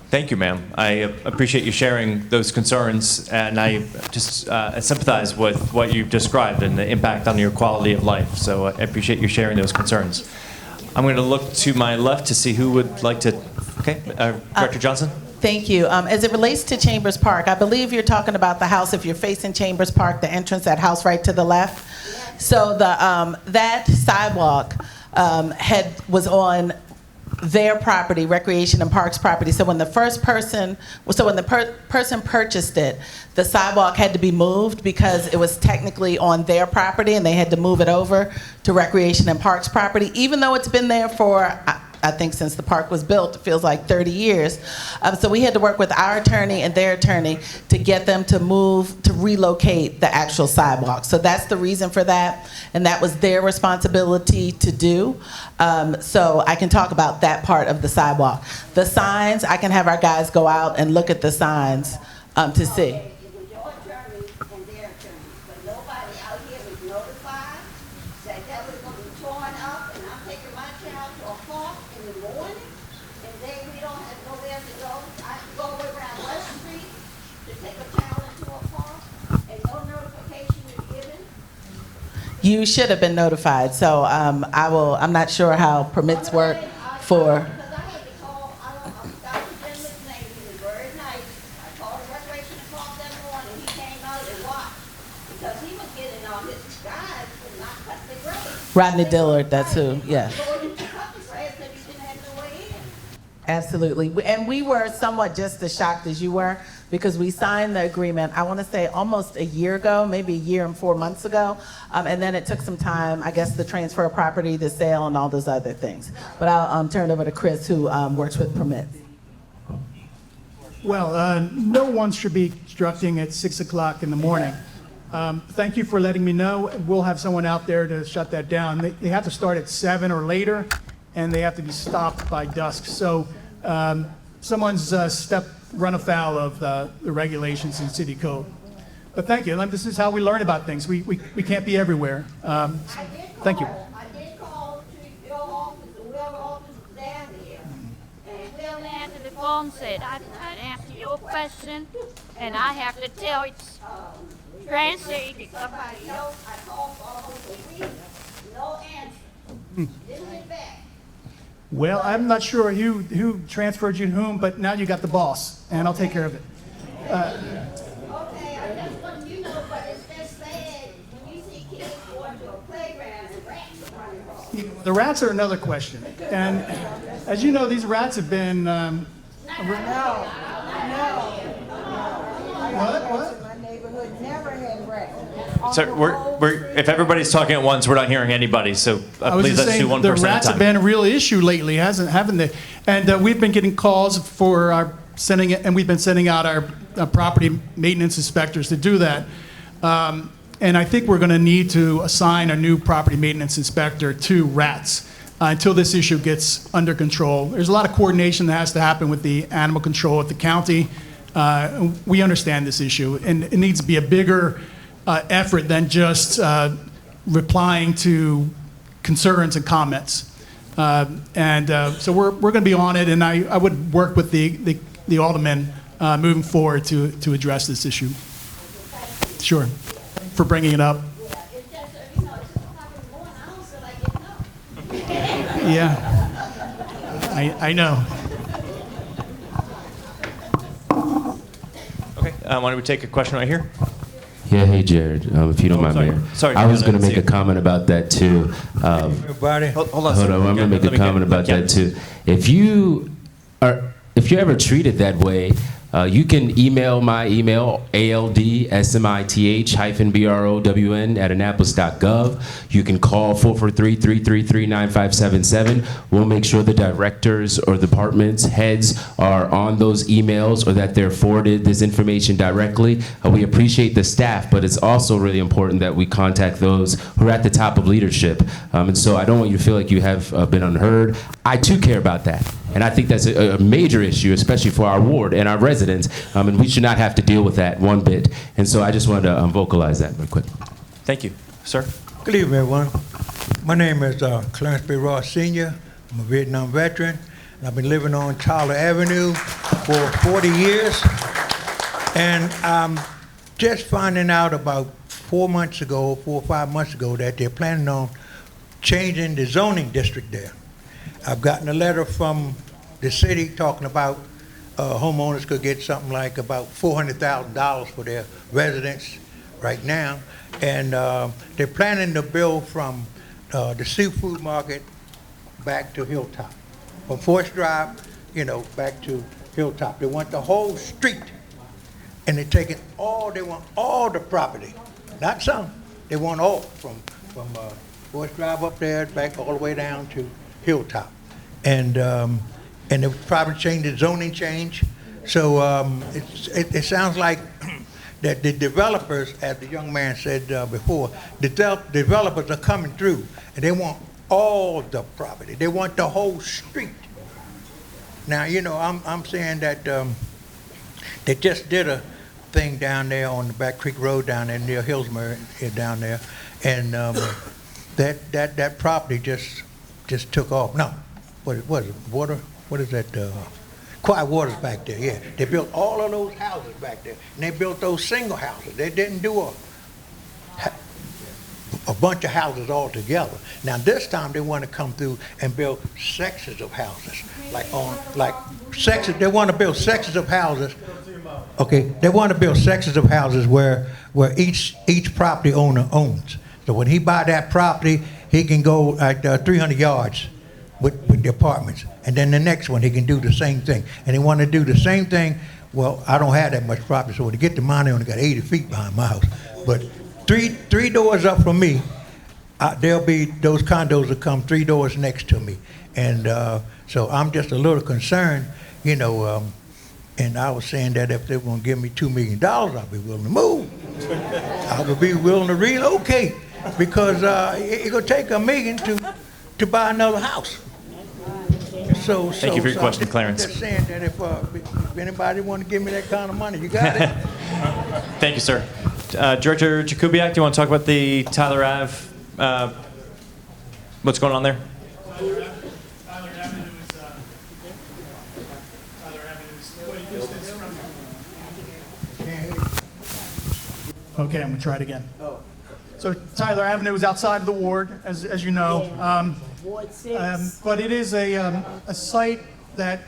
Thank you, ma'am. I appreciate you sharing those concerns, and I just sympathize with what you've described and the impact on your quality of life. So I appreciate you sharing those concerns. I'm going to look to my left to see who would like to. Okay, Director Johnson.
Thank you. As it relates to Chambers Park, I believe you're talking about the house, if you're facing Chambers Park, the entrance, that house right to the left. So that sidewalk was on their property, Recreation and Parks property. So when the person purchased it, the sidewalk had to be moved because it was technically on their property, and they had to move it over to Recreation and Parks property, even though it's been there for, I think since the park was built, it feels like 30 years. So we had to work with our attorney and their attorney to get them to relocate the actual sidewalk. So that's the reason for that, and that was their responsibility to do. So I can talk about that part of the sidewalk. The signs, I can have our guys go out and look at the signs to see. You should have been notified. So I'm not sure how permits work for. Rodney Dillard, that's who, yeah. Absolutely. And we were somewhat just as shocked as you were, because we signed the agreement, I want to say almost a year ago, maybe a year and 4 months ago. And then it took some time, I guess, the transfer of property, the sale, and all those other things. But I'll turn it over to Chris, who works with permits.
Well, no one should be constructing at 6 o'clock in the morning. Thank you for letting me know. We'll have someone out there to shut that down. They have to start at 7 or later, and they have to be stopped by dusk. So someone's run afoul of the regulations in city code. But thank you. This is how we learn about things. We can't be everywhere. Thank you.
I did call to your office, the Will office down here, and Will answered the phone, said, I answer your question, and I have to tell you, translate to somebody else. I called for almost a week, no answer. Didn't get back.
Well, I'm not sure who transferred you to whom, but now you got the boss, and I'll take care of it.
Okay, I just want you to know, but it's just sad when you see kids going to a playground and rats are running off.
The rats are another question. And as you know, these rats have been...
What?
My neighborhood never
if everybody's talking at once, we're not hearing anybody. So
I was
please
just
let's do
saying,
one
the
person at a
rats have
time.
been a real issue lately, haven't they? And we've been getting calls for we've been sending out our property maintenance inspectors to do that. And I think we're going to need to assign a new property maintenance inspector to rats until this issue gets under control. There's a lot of coordination that has to happen with the animal control at the county. We understand this issue, and it needs to be a bigger effort than just replying to concerns and comments. So we're going to be on it, and I would work with the aldermen moving forward to address this issue. Sure, for bringing it up. Yeah, I know.
Okay, why don't we take a question right here?
Yeah, hey Jared, if you don't mind,
sorry.
Mayor.
Sorry,
I was
Ken, I
going to
didn't
make a
see
comment about that too.
Everybody, hold on.
Hold on, I'm going to make a comment about that too. If you're ever treated that way, you can email my email, aldsmith-brown@annapolis.gov. You can call 443-333-9577. We'll make sure the directors or departments heads are on those emails or that they're forwarded this information directly. We appreciate the staff, but it's also really important that we contact those who are at the top of leadership. And so I don't want you to feel like you have been unheard. I too care about that. And I think that's a major issue, especially for our ward and our residents, and we should not have to deal with that one bit. And so I just wanted to vocalize that real quick.
Thank you. Sir?
Good evening, everyone. My name is Clarence B. Ross Sr. I'm a Vietnam veteran, and I've been living on Tyler Avenue for 40 years. And I'm just finding out about 4 or 5 months ago, that they're planning on changing the zoning district there. I've gotten a letter from the city talking about homeowners could get something like about $400,000 for their residents right now. And they're planning to build from the seafood market back to Hilltop. From Forest Drive, back to Hilltop. They want the whole street. And they're taking they want all the property. Not some, they want all from Forest Drive up there, back all the way down to Hilltop. And they'll probably change the zoning change. So it sounds like that the developers, as the young man said before, the developers are coming through and they want all the property. They want the whole street. Now, I'm saying that they just did a thing down there on the Back Creek Road down there near Hillsborough down there, and that property just took off. No, what is it? Water? What is that? Quiet Water's back there. Yeah, they built all of those houses back there, and they built those single houses. They didn't do a bunch of houses all together. Now this time they want to come through and build sections of houses, like sections. They want to build sections of houses. Okay, they want to build sections of houses where each property owner owns. So when he buy that property, he can go at 300 yards with the apartments. And then the next one, he can do the same thing. And they want to do the same thing. Well, I don't have that much property, so to get to mine, I only got 80 feet behind my house. But three doors up from me, there'll be those condos that come 3 doors next to me. And so I'm just a little concerned, and I was saying that if they were going to give me $2 million, I'd be willing to move. I would be willing to relocate, because it's going to take $1 million to buy another house.
Thank you for your question, Clarence.
I'm just saying that if anybody want to give me that kind of money, you got it.
Thank you, sir. Director Jakubiak, do you want to talk about the Tyler Ave, what's going on there?
Tyler Avenue is quite a distance from. Okay, I'm going to try it again. So Tyler Avenue is outside of the ward, as you know. But it is a site that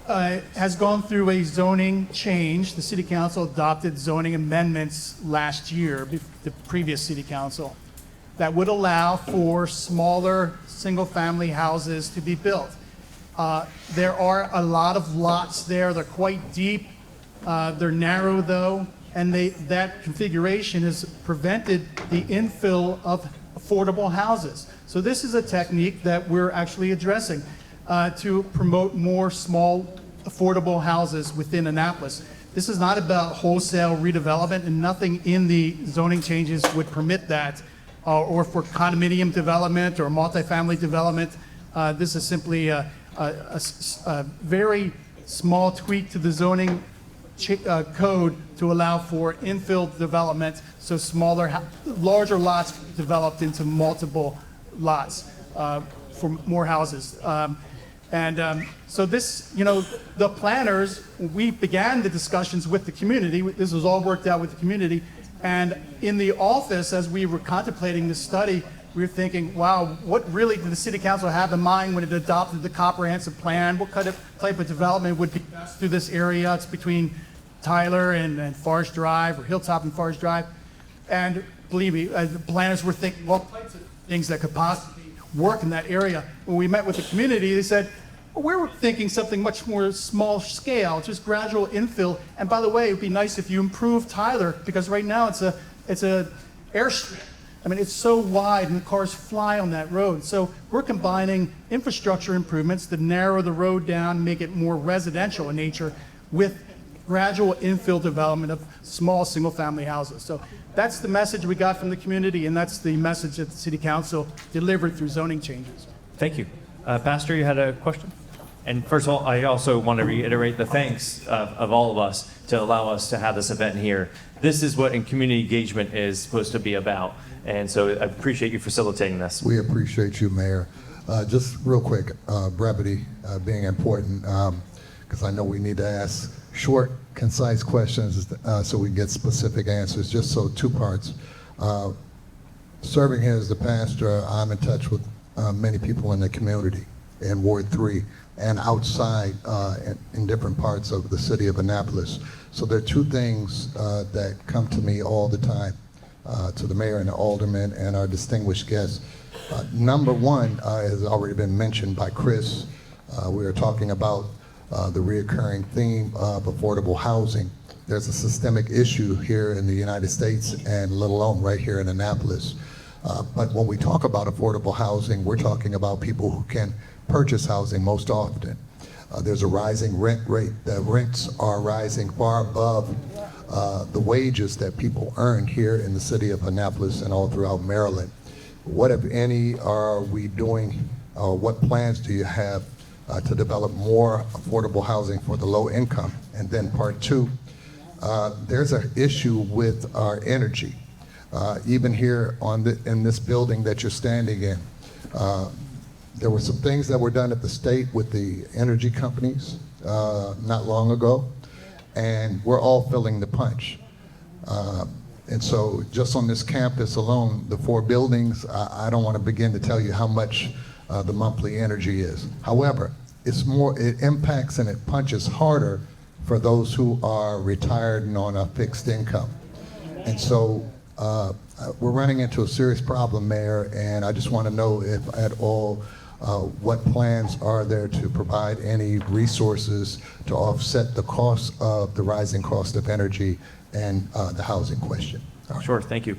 has gone through a zoning change. The city council adopted zoning amendments last year, the previous city council, that would allow for smaller single-family houses to be built. There are a lot of lots there. They're quite deep. They're narrow, though, and that configuration has prevented the infill of affordable houses. So this is a technique that we're actually addressing to promote more small affordable houses within Annapolis. This is not about wholesale redevelopment, and nothing in the zoning changes would permit that, or for condominium development or multifamily development. This is simply a very small tweak to the zoning code to allow for infill development, so larger lots developed into multiple lots for more houses. So this, the planners, we began the discussions with the community. This was all worked out with the community. And in the office, as we were contemplating this study, we were thinking, wow, what really did the city council have in mind when it adopted the comprehensive plan? What kind of type of development would be best through this area? It's between Tyler and Forest Drive, or Hilltop and Forest Drive. And believe me, the planners were thinking all types of things that could possibly work in that area. When we met with the community, they said, well, we're thinking something much more small scale, just gradual infill. And by the way, it'd be nice if you improve Tyler, because right now it's a airstrip. I mean, it's so wide and cars fly on that road. So we're combining infrastructure improvements to narrow the road down, make it more residential in nature, with gradual infill development of small single-family houses. So that's the message we got from the community, and that's the message that the City Council delivered through zoning changes.
Thank you. Pastor, you had a question? And first of all, I also want to reiterate the thanks of all of us to allow us to have this event here. This is what community engagement is supposed to be about. And so I appreciate you facilitating this.
We appreciate you, Mayor. Just real quick, brevity being important, because I know we need to ask short, concise questions so we can get specific answers. Just so, two parts. Serving here as the pastor, I'm in touch with many people in the community in Ward 3 and outside in different parts of the city of Annapolis. So there are two things that come to me all the time, to the mayor and the aldermen and our distinguished guests. Number one has already been mentioned by Chris. We are talking about the reoccurring theme of affordable housing. There's a systemic issue here in the United States, and let alone right here in Annapolis. But when we talk about affordable housing, we're talking about people who can purchase housing most often. There's a rising rent rate. The rents are rising far above the wages that people earn here in the city of Annapolis and all throughout Maryland. What, if any, are we doing, or what plans do you have to develop more affordable housing for the low income? And then part two, there's an issue with our energy. Even here in this building that you're standing in, there were some things that were done at the state with the energy companies not long ago, and we're all feeling the punch. And so just on this campus alone, the 4 buildings, I don't want to begin to tell you how much the monthly energy is. However, it impacts and it punches harder for those who are retired and on a fixed income. And so we're running into a serious problem, Mayor, and I just want to know if at all what plans are there to provide any resources to offset the cost of the rising cost of energy and the housing question.
Sure, thank you.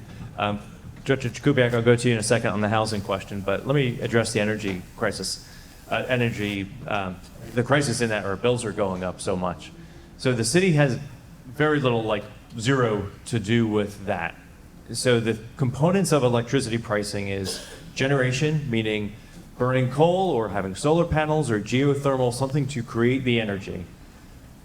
Director Jakubiak, I'll go to you in a second on the housing question, but let me address the energy crisis. The crisis in that our bills are going up so much. So the city has very little, like zero, to do with that. So the components of electricity pricing is generation, meaning burning coal or having solar panels or geothermal, something to create the energy.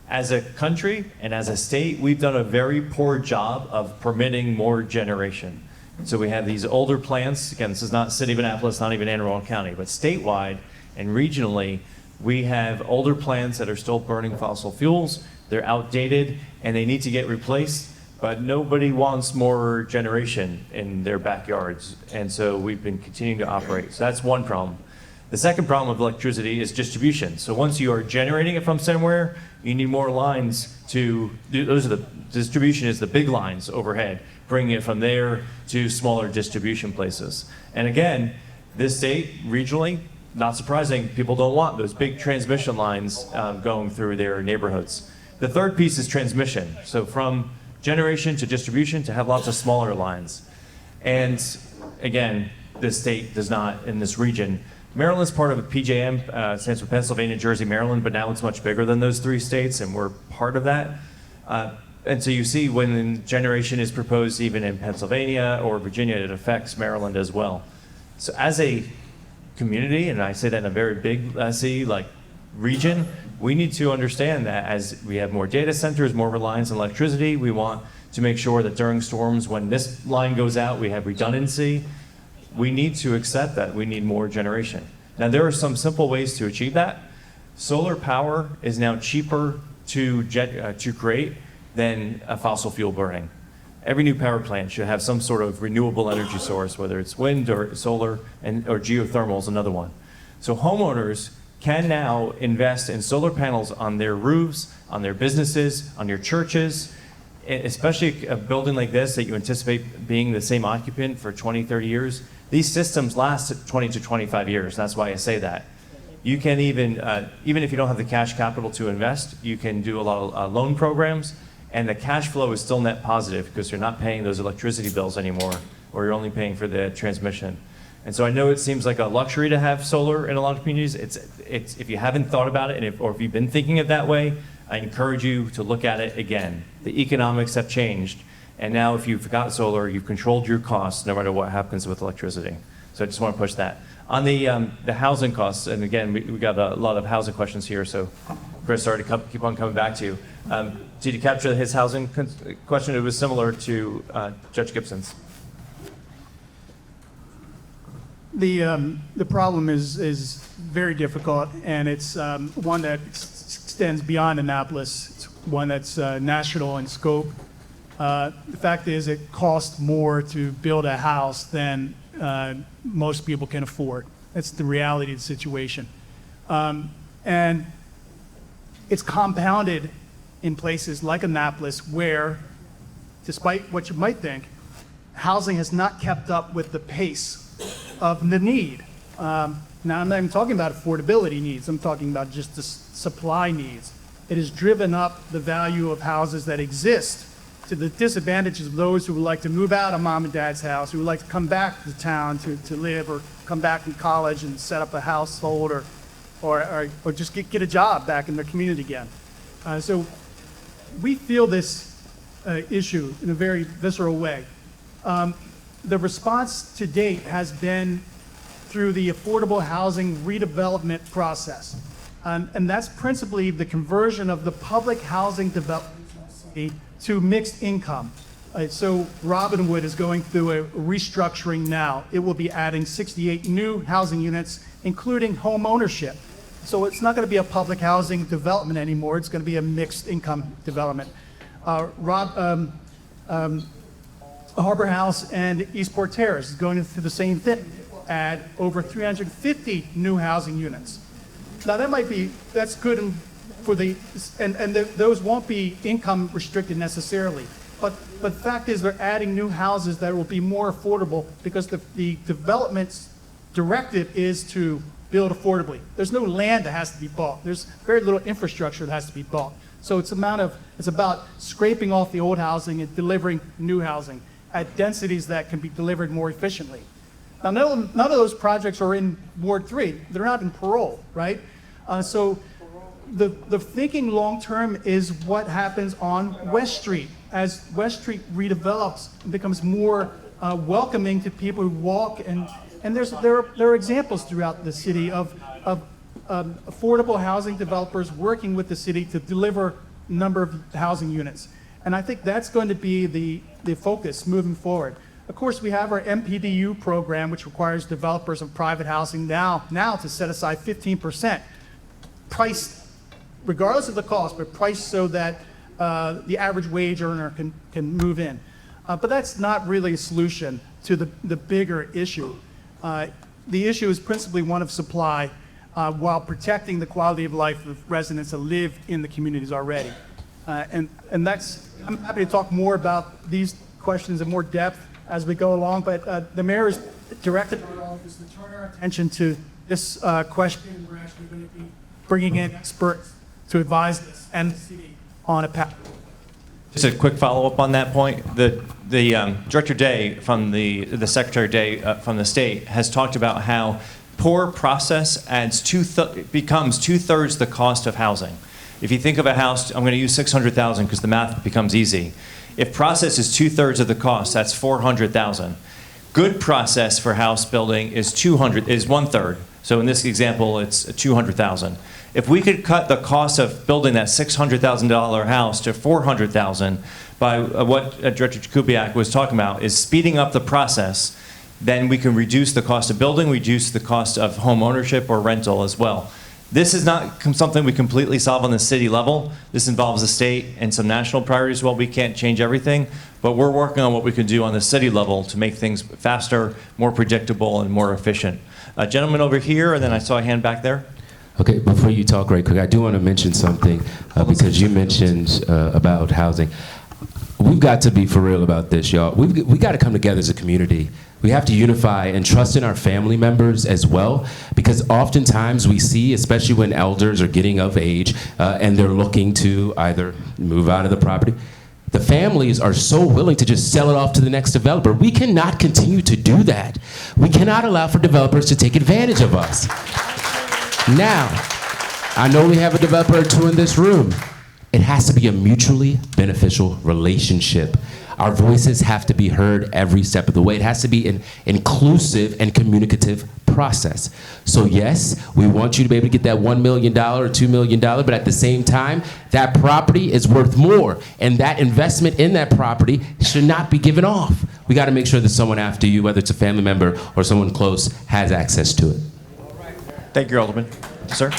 As a country and as a state, we've done a very poor job of permitting more generation. So we have these older plants. Again, this is not City of Annapolis, not even Anne Arundel County, but statewide and regionally, we have older plants that are still burning fossil fuels. They're outdated and they need to get replaced, but nobody wants more generation in their backyards. And so we've been continuing to operate. So that's one problem. The second problem with electricity is distribution. So once you are generating it from somewhere, you need more lines distribution is the big lines overhead, bringing it from there to smaller distribution places. And again, this state, regionally, not surprising, people don't want those big transmission lines going through their neighborhoods. The third piece is transmission. So from generation to distribution to have lots of smaller lines. And again, this state does not in this region. Maryland's part of a PJM, stands for Pennsylvania, Jersey, Maryland, but now it's much bigger than those 3 states, and we're part of that. And so you see when generation is proposed even in Pennsylvania or Virginia, it affects Maryland as well. So as a community, and I say that in a very big region, we need to understand that as we have more data centers, more reliance on electricity, we want to make sure that during storms, when this line goes out, we have redundancy. We need to accept that we need more generation. Now, there are some simple ways to achieve that. Solar power is now cheaper to create than a fossil fuel burning. Every new power plant should have some sort of renewable energy source, whether it's wind or solar or geothermal is another one. So homeowners can now invest in solar panels on their roofs, on their businesses, on your churches, especially a building like this that you anticipate being the same occupant for 20, 30 years. These systems last 20 to 25 years. That's why I say that. You can even if you don't have the cash capital to invest, you can do a lot of loan programs, and the cash flow is still net positive because you're not paying those electricity bills anymore, or you're only paying for the transmission. And so I know it seems like a luxury to have solar in a lot of communities. It's if you haven't thought about it, or if you've been thinking it that way, I encourage you to look at it again. The economics have changed, and now if you've got solar, you've controlled your costs no matter what happens with electricity. So I just want to push that. On the housing costs, and again, we got a lot of housing questions here, so Chris, sorry to keep on coming back to you. Did you capture his housing question? It was similar to Judge Gibson's.
The problem is very difficult, and it's one that extends beyond Annapolis. It's one that's national in scope. The fact is, it costs more to build a house than most people can afford. That's the reality of the situation. And it's compounded in places like Annapolis where, despite what you might think, housing has not kept up with the pace of the need. Now, I'm not even talking about affordability needs. I'm talking about just the supply needs. It has driven up the value of houses that exist to the disadvantages of those who would like to move out of mom and dad's house, who would like to come back to town to live, or come back from college and set up a household, or just get a job back in their community again. So we feel this issue in a very visceral way. The response to date has been through the affordable housing redevelopment process. And that's principally the conversion of the public housing development to mixed income. So Robinwood is going through a restructuring now. It will be adding 68 new housing units, including home ownership. So it's not going to be a public housing development anymore. It's going to be a mixed income development. Harbor House and Eastport Terrace is going through the same thing. Add over 350 new housing units. Now that's good for those won't be income restricted necessarily. But the fact is they're adding new houses that will be more affordable because the development's directive is to build affordably. There's no land that has to be bought. There's very little infrastructure that has to be bought. So it's about scraping off the old housing and delivering new housing at densities that can be delivered more efficiently. Now, none of those projects are in Ward 3. They're not in parole, right? So the thinking long-term is what happens on West Street. As West Street redevelops and becomes more welcoming to people who walk, and there are examples throughout the city of affordable housing developers working with the city to deliver a number of housing units. And I think that's going to be the focus moving forward. Of course, we have our MPDU program, which requires developers of private housing now to set aside 15%, priced regardless of the cost, but priced so that the average wage earner can move in. But that's not really a solution to the bigger issue. The issue is principally one of supply while protecting the quality of life of residents that live in the communities already. And I'm happy to talk more about these questions in more depth as we go along, but the mayor has directed our office to turn our attention to this question. We're actually going to be bringing in experts to advise us and the city on a path.
Just a quick follow-up on that point. The Director Day from the Secretary Day from the state has talked about how poor process becomes 2/3 the cost of housing. If you think of a house, I'm going to use 600,000 because the math becomes easy. If process is 2/3 of the cost, that's 400,000. Good process for house building is 1/3. So in this example, it's 200,000. If we could cut the cost of building that $600,000 house to 400,000 by what Director Jakubiak was talking about is speeding up the process, then we can reduce the cost of building, reduce the cost of home ownership or rental as well. This is not something we completely solve on the city level. This involves the state and some national priorities as well. We can't change everything, but we're working on what we can do on the city level to make things faster, more predictable, and more efficient. A gentleman over here, and then I saw a hand back there.
Okay, before you talk right quick, I do want to mention something because you mentioned about housing. We've got to be for real about this, y'all. We got to come together as a community. We have to unify and trust in our family members as well, because oftentimes we see, especially when elders are getting of age and they're looking to either move out of the property, the families are so willing to just sell it off to the next developer. We cannot continue to do that. We cannot allow for developers to take advantage of us. Now, I know we have a developer or two in this room. It has to be a mutually beneficial relationship. Our voices have to be heard every step of the way. It has to be an inclusive and communicative process. So yes, we want you to be able to get that $1 million or $2 million, but at the same time, that property is worth more, and that investment in that property should not be given off. We got to make sure that someone after you, whether it's a family member or someone close, has access to it.
Thank you, Alderman. Sir?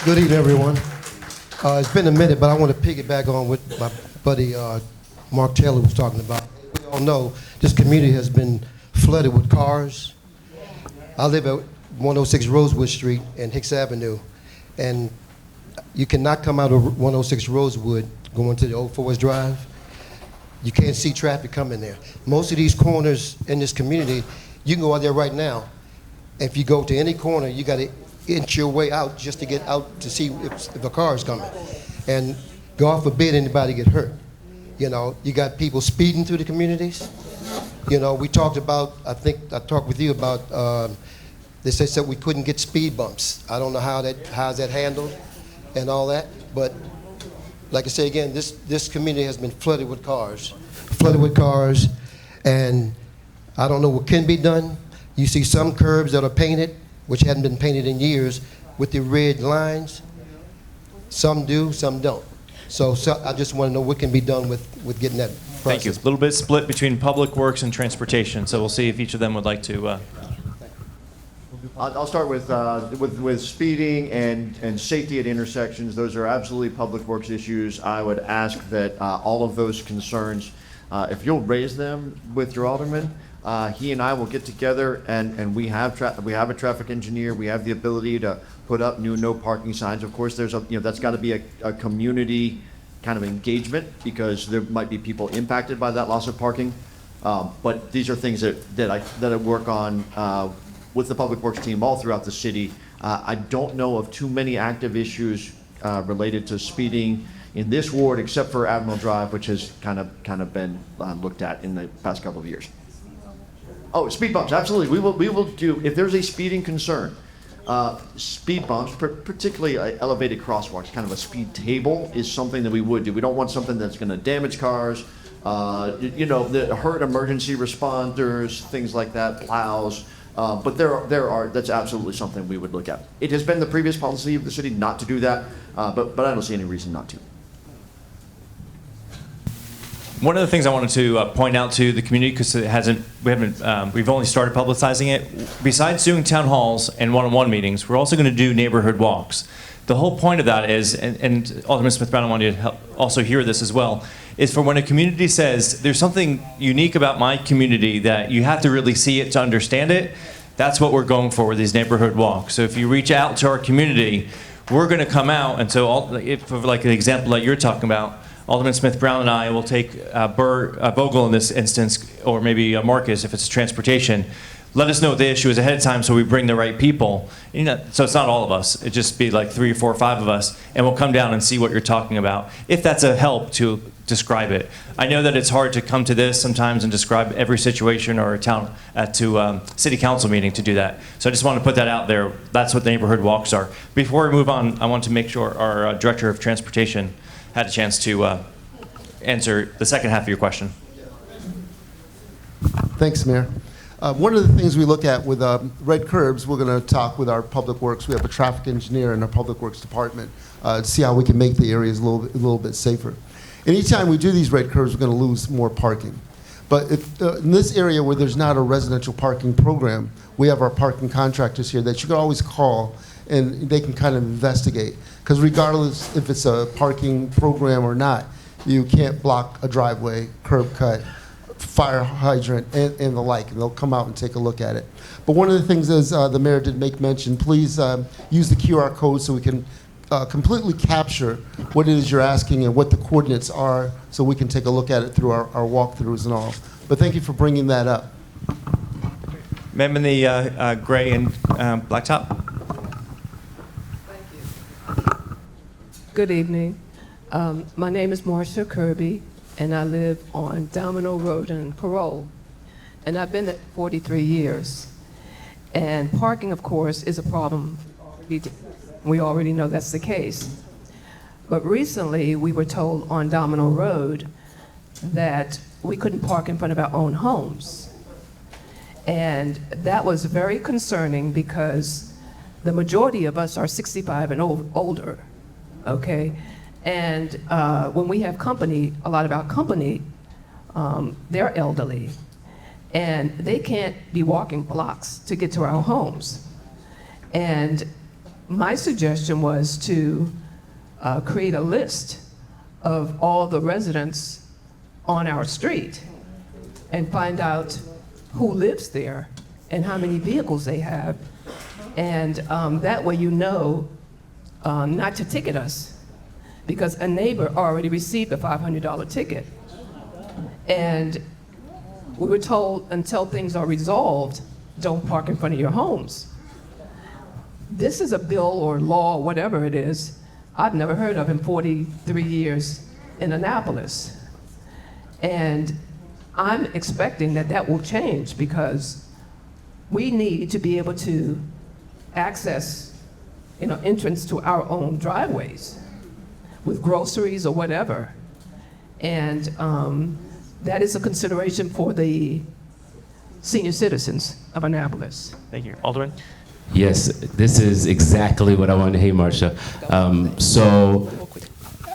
Good evening, everyone. It's been a minute, but I want to piggyback on what my buddy Mark Taylor was talking about. We all know this community has been flooded with cars. I live at 106 Rosewood Street and Hicks Avenue, and you cannot come out of 106 Rosewood going to the old Forest Drive. You can't see traffic coming there. Most of these corners in this community, you can go out there right now. If you go to any corner, you got to inch your way out just to get out to see if a car is coming. And God forbid anybody get hurt. You know, you got people speeding through the communities. You know, we talked about, I think I talked with you about, they said we couldn't get speed bumps. I don't know how's that handled and all that, but like I say again, this community has been flooded with cars, and I don't know what can be done. You see some curbs that are painted, which hadn't been painted in years, with the red lines. Some do, some don't. So I just want to know what can be done with getting that process.
Thank you. A little bit split between Public Works and Transportation, so we'll see if each of them would like to.
I'll start with speeding and safety at intersections. Those are absolutely Public Works issues. I would ask that all of those concerns, if you'll raise them with your alderman, he and I will get together, and we have a traffic engineer. We have the ability to put up new no parking signs. Of course, there's that's got to be a community kind of engagement, because there might be people impacted by that loss of parking. But these are things that I work on with the Public Works team all throughout the city. I don't know of too many active issues related to speeding in this ward, except for Admiral Drive, which has kind of been looked at in the past couple of years. Oh, speed bumps, absolutely. We will do, if there's a speeding concern, speed bumps, particularly elevated crosswalks, kind of a speed table is something that we would do. We don't want something that's going to damage cars, hurt emergency responders, things like that, plows. But that's absolutely something we would look at. It has been the previous policy of the city not to do that, but I don't see any reason not to.
One of the things I wanted to point out to the community, because we've only started publicizing it. Besides doing town halls and one-on-one meetings, we're also going to do neighborhood walks. The whole point of that is, and Alderman Smith-Brown, I wanted to also hear this as well, is for when a community says there's something unique about my community that you have to really see it to understand it. That's what we're going for with these neighborhood walks. So if you reach out to our community, we're going to come out, and so like the example that you're talking about, Alderman Smith-Brown and I will take Vogel in this instance, or maybe Marcus if it's transportation. let us know what the issue is ahead of time so we bring the right people. So it's not all of us. It just be like 3 or 4 or 5 of us, and we'll come down and see what you're talking about, if that's a help to describe it. I know that it's hard to come to this sometimes and describe every situation or to city council meeting to do that. So I just want to put that out there. That's what the neighborhood walks are. Before we move on, I want to make sure our Director of Transportation had a chance to answer the second half of your question.
Thanks, Mayor. One of the things we look at with red curbs, we're going to talk with our Public Works. We have a traffic engineer in our Public Works department to see how we can make the areas a little bit safer. Anytime we do these red curbs, we're going to lose more parking. But if, in this area where there's not a residential parking program, we have our parking contractors here that you can always call and they can kind of investigate. Because regardless if it's a parking program or not, you can't block a driveway, curb cut, fire hydrant, and the like, and they'll come out and take a look at it. But one of the things is, the mayor did make mention, please use the QR code so we can completely capture what it is you're asking and what the coordinates are so we can take a look at it through our walkthroughs and all. But thank you for bringing that up.
Ma'am in the gray and black top.
Good evening. My name is Marcia Kirby, and I live on Domino Road in Parole. And I've been there 43 years. And parking, of course, is a problem. We already know that's the case. But recently, we were told on Domino Road that we couldn't park in front of our own homes. And that was very concerning because the majority of us are 65 and older, okay? And when we have company, a lot of our company, they're elderly, and they can't be walking blocks to get to our homes. And my suggestion was to create a list of all the residents on our street and find out who lives there and how many vehicles they have. And that way you know not to ticket us, because a neighbor already received a $500 ticket. And we were told until things are resolved, don't park in front of your homes. This is a bill or law, whatever it is, I've never heard of in 43 years in Annapolis. And I'm expecting that that will change because we need to be able to access, entrance to our own driveways with groceries or whatever. And that is a consideration for the senior citizens of Annapolis.
Thank you. Alderman?
Yes, this is exactly what I wanted to hear, Marcia. So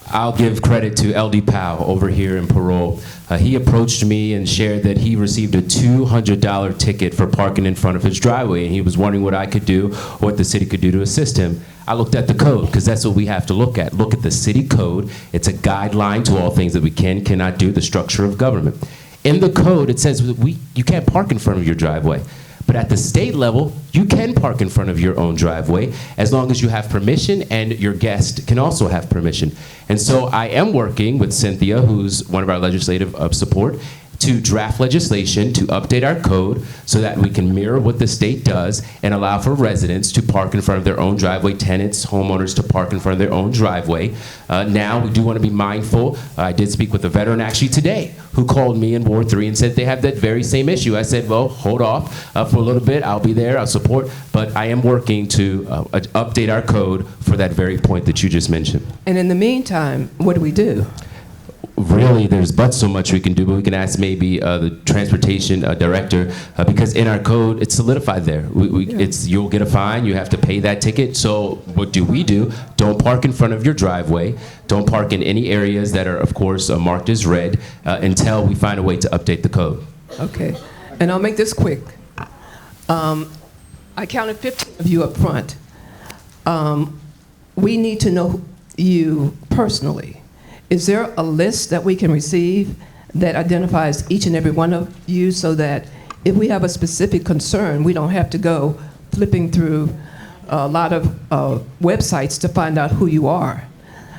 I'll give credit to LD Powell over here in Parole. He approached me and shared that he received a $200 ticket for parking in front of his driveway, and he was wondering what I could do, what the city could do to assist him. I looked at the code, because that's what we have to look at. Look at the city code. It's a guideline to all things that we cannot do, the structure of government. In the code, it says you can't park in front of your driveway. But at the state level, you can park in front of your own driveway as long as you have permission and your guest can also have permission. And so I am working with Cynthia, who's one of our legislative support, to draft legislation to update our code so that we can mirror what the state does and allow for residents to park in front of their own driveway, tenants, homeowners to park in front of their own driveway. Now, we do want to be mindful. I did speak with a veteran actually today who called me in Ward 3 and said they have that very same issue. I said, well, hold off for a little bit. I'll be there. I'll support. But I am working to update our code for that very point that you just mentioned.
And in the meantime, what do we do?
Really, there's but so much we can do, but we can ask maybe the transportation director, because in our code, it's solidified there. You'll get a fine, you have to pay that ticket. So what do? Don't park in front of your driveway. Don't park in any areas that are, of course, marked as red until we find a way to update the code.
Okay, and I'll make this quick. I counted 15 of you up front. We need to know you personally. Is there a list that we can receive that identifies each and every one of you so that if we have a specific concern, we don't have to go flipping through a lot of websites to find out who you are?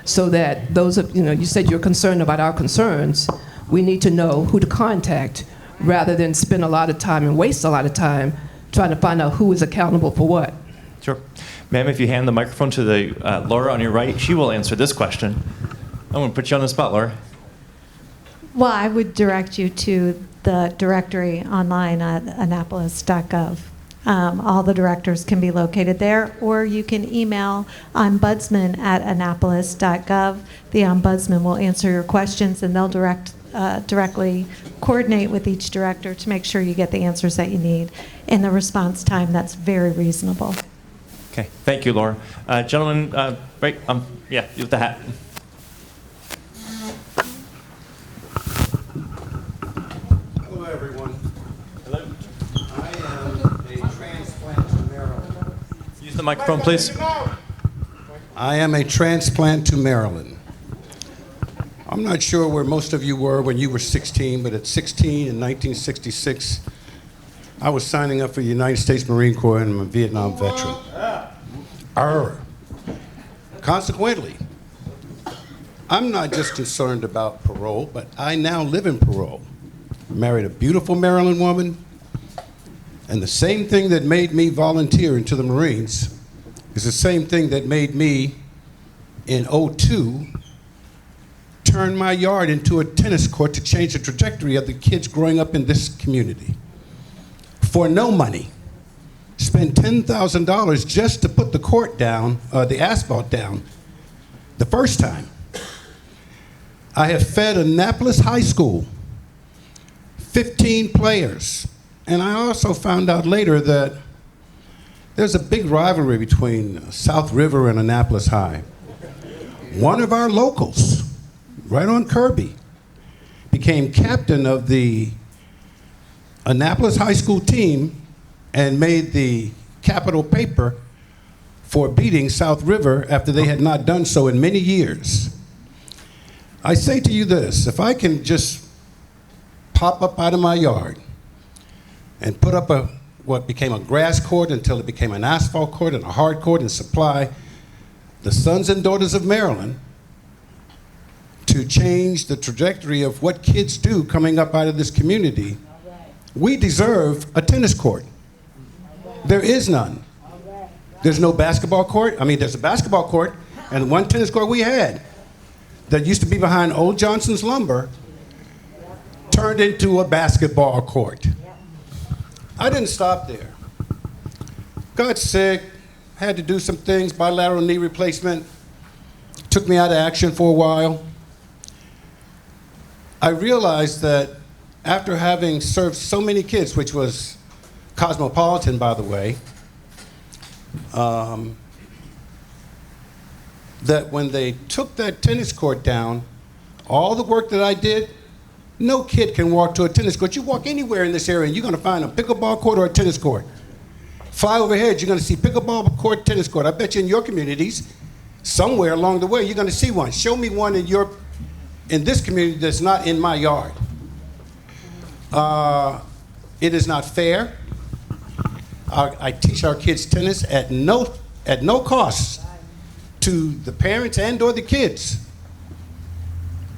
So that those of, you said you're concerned about our concerns, we need to know who to contact rather than spend a lot of time and waste a lot of time trying to find out who is accountable for what.
Sure. Ma'am, if you hand the microphone to the Laura on your right, she will answer this question. I'm going to put you on the spot, Laura.
Well, I would direct you to the directory online at annapolis.gov. All the directors can be located there, or you can email ombudsman@annapolis.gov. The ombudsman will answer your questions, and they'll directly coordinate with each director to make sure you get the answers that you need in the response time that's very reasonable.
Okay. Thank you, Laura. Gentlemen, right, yeah, you with the hat.
Hello, everyone.
Hello.
I am a transplant to Maryland.
Use the microphone, please.
I am a transplant to Maryland. I'm not sure where most of you were when you were 16, but at 16 in 1966, I was signing up for the United States Marine Corps and I'm a Vietnam veteran. Consequently, I'm not just concerned about parole, but I now live in parole. Married a beautiful Maryland woman, and the same thing that made me volunteer into the Marines is the same thing that made me, in '02, turn my yard into a tennis court to change the trajectory of the kids growing up in this community. For no money. Spent $10,000 just to put the court down, the asphalt down, the first time. I have fed Annapolis High School 15 players. And I also found out later that there's a big rivalry between South River and Annapolis High. One of our locals, right on Kirby, became captain of the Annapolis High School team and made the capital paper for beating South River after they had not done so in many years. I say to you this, if I can just pop up out of my yard and put up what became a grass court until it became an asphalt court and a hard court and supply the sons and daughters of Maryland to change the trajectory of what kids do coming up out of this community, we deserve a tennis court. There is none. There's no basketball court. I mean, there's a basketball court and one tennis court we had that used to be behind Old Johnson's Lumber turned into a basketball court. I didn't stop there. Got sick, had to do some things, bilateral knee replacement, took me out of action for a while. I realized that after having served so many kids, which was Cosmopolitan, by the way, that when they took that tennis court down, all the work that I did, no kid can walk to a tennis court. You walk anywhere in this area and you're gonna find a pickleball court or a tennis court. Fly overhead, you're gonna see pickleball court, tennis court. I bet you in your communities, somewhere along the way, you're gonna see one. Show me one in this community that's not in my yard. It is not fair. I teach our kids tennis at no cost to the parents and or the kids.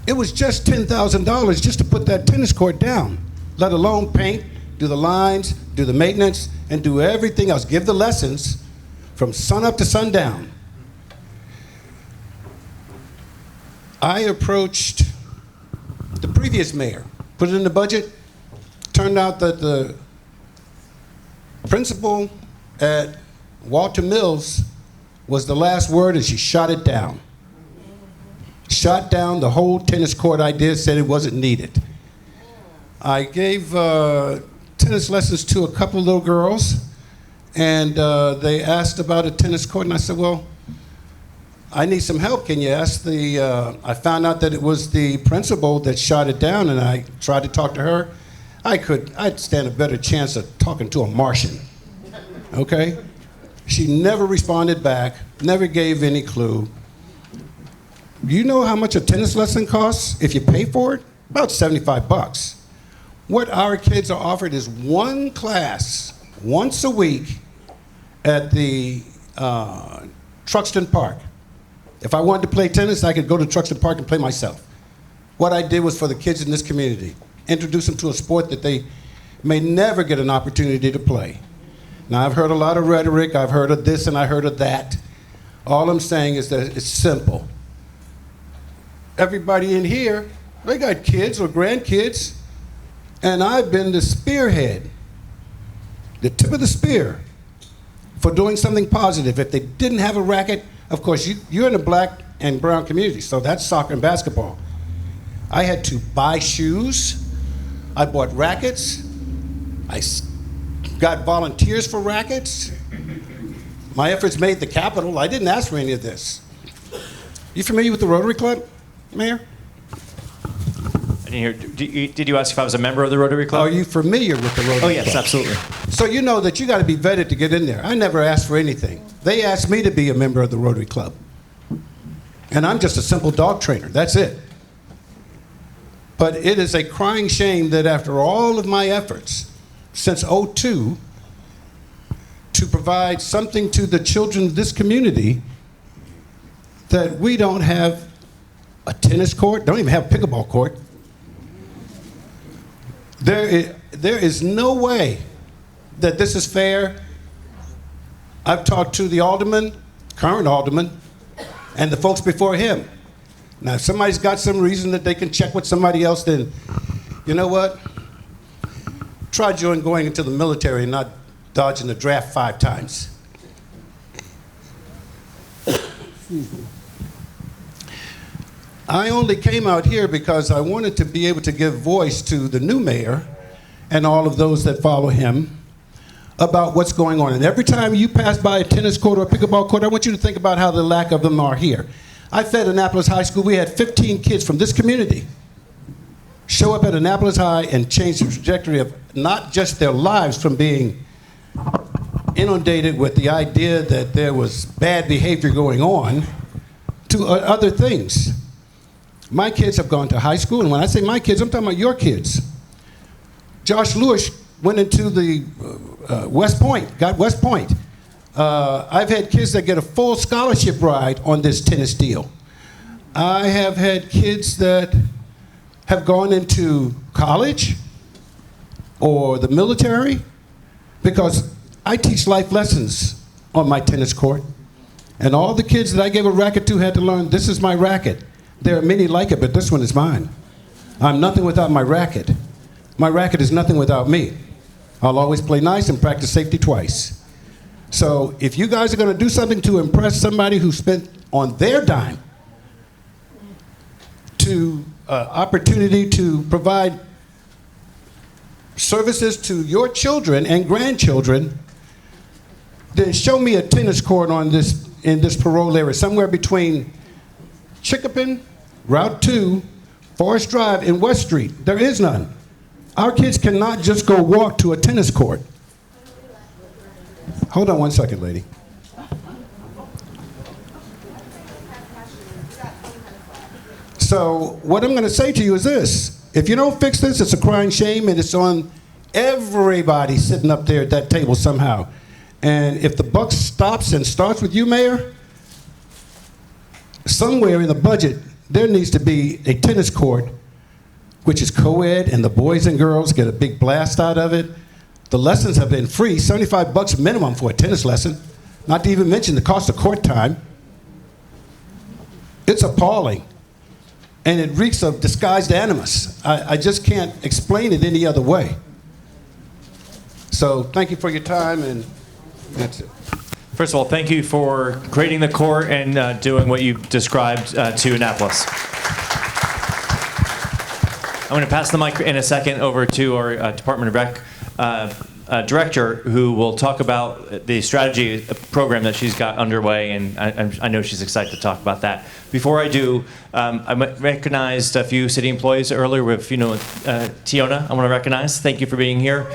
It was just $10,000 just to put that tennis court down, let alone paint, do the lines, do the maintenance, and do everything else. Give the lessons from sun up to sundown. I approached the previous mayor, put it in the budget. Turned out that the principal at Walter Mills was the last word, and she shot it down. Shot down the whole tennis court idea, said it wasn't needed. I gave tennis lessons to a couple little girls, and they asked about a tennis court, and I said, well, I need some help. Can you ask I found out that it was the principal that shot it down, and I tried to talk to her. I'd stand a better chance of talking to a Martian, okay? She never responded back, never gave any clue. You know how much a tennis lesson costs if you pay for it? About $75. What our kids are offered is one class once a week at the Truxton Park. If I wanted to play tennis, I could go to Truxton Park and play myself. What I did was for the kids in this community, introduce them to a sport that they may never get an opportunity to play. Now, I've heard a lot of rhetoric. I've heard of this and I heard of that. All I'm saying is that it's simple. Everybody in here, they got kids or grandkids, and I've been the spearhead, the tip of the spear, for doing something positive. If they didn't have a racket, of course, you're in the black and brown community, so that's soccer and basketball. I had to buy shoes. I bought rackets. I got volunteers for rackets. My efforts made the capital. I didn't ask for any of this. You familiar with the Rotary Club, Mayor?
I didn't hear. Did you ask if I was a member of the Rotary Club?
Are you familiar with the Rotary Club?
Oh, yes, absolutely.
So you know that you got to be vetted to get in there. I never asked for anything. They asked me to be a member of the Rotary Club. And I'm just a simple dog trainer. That's it. But it is a crying shame that after all of my efforts since '02 to provide something to the children of this community, that we don't have a tennis court, don't even have a pickleball court. There is no way that this is fair. I've talked to the alderman, current alderman, and the folks before him. Now, if somebody's got some reason that they can check with somebody else, then you know what? Try going into the military and not dodging the draft 5 times. I only came out here because I wanted to be able to give voice to the new mayor and all of those that follow him about what's going on. And every time you pass by a tennis court or a pickleball court, I want you to think about how the lack of them are here. I fed Annapolis High School. We had 15 kids from this community show up at Annapolis High and change the trajectory of not just their lives from being inundated with the idea that there was bad behavior going on to other things. My kids have gone to high school, and when I say my kids, I'm talking about your kids. Josh Lewis went into the West Point, got West Point. I've had kids that get a full scholarship ride on this tennis deal. I have had kids that have gone into college or the military because I teach life lessons on my tennis court. And all the kids that I gave a racket to had to learn, this is my racket. There are many like it, but this one is mine. I'm nothing without my racket. My racket is nothing without me. I'll always play nice and practice safety twice. So if you guys are going to do something to impress somebody who spent on their dime to opportunity to provide services to your children and grandchildren, then show me a tennis court on this in this parole area, somewhere between Chicopee, Route 2, Forest Drive, and West Street. There is none. Our kids cannot just go walk to a tennis court. Hold on one second, lady. So what I'm going to say to you is this. If you don't fix this, it's a crying shame, and it's on everybody sitting up there at that table somehow. And if the buck stops and starts with you, Mayor, somewhere in the budget, there needs to be a tennis court, which is co-ed, and the boys and girls get a big blast out of it. The lessons have been free, $75 minimum for a tennis lesson, not to even mention the cost of court time. It's appalling, and it reeks of disguised animus. I just can't explain it any other way. So thank you for your time, and that's it.
First of all, thank you for creating the court and doing what you've described to Annapolis. I'm going to pass the mic in a second over to our Department of Rec director, who will talk about the strategy program that she's got underway, and I know she's excited to talk about that. Before I do, I recognized a few city employees earlier with, Tiona, I want to recognize. Thank you for being here.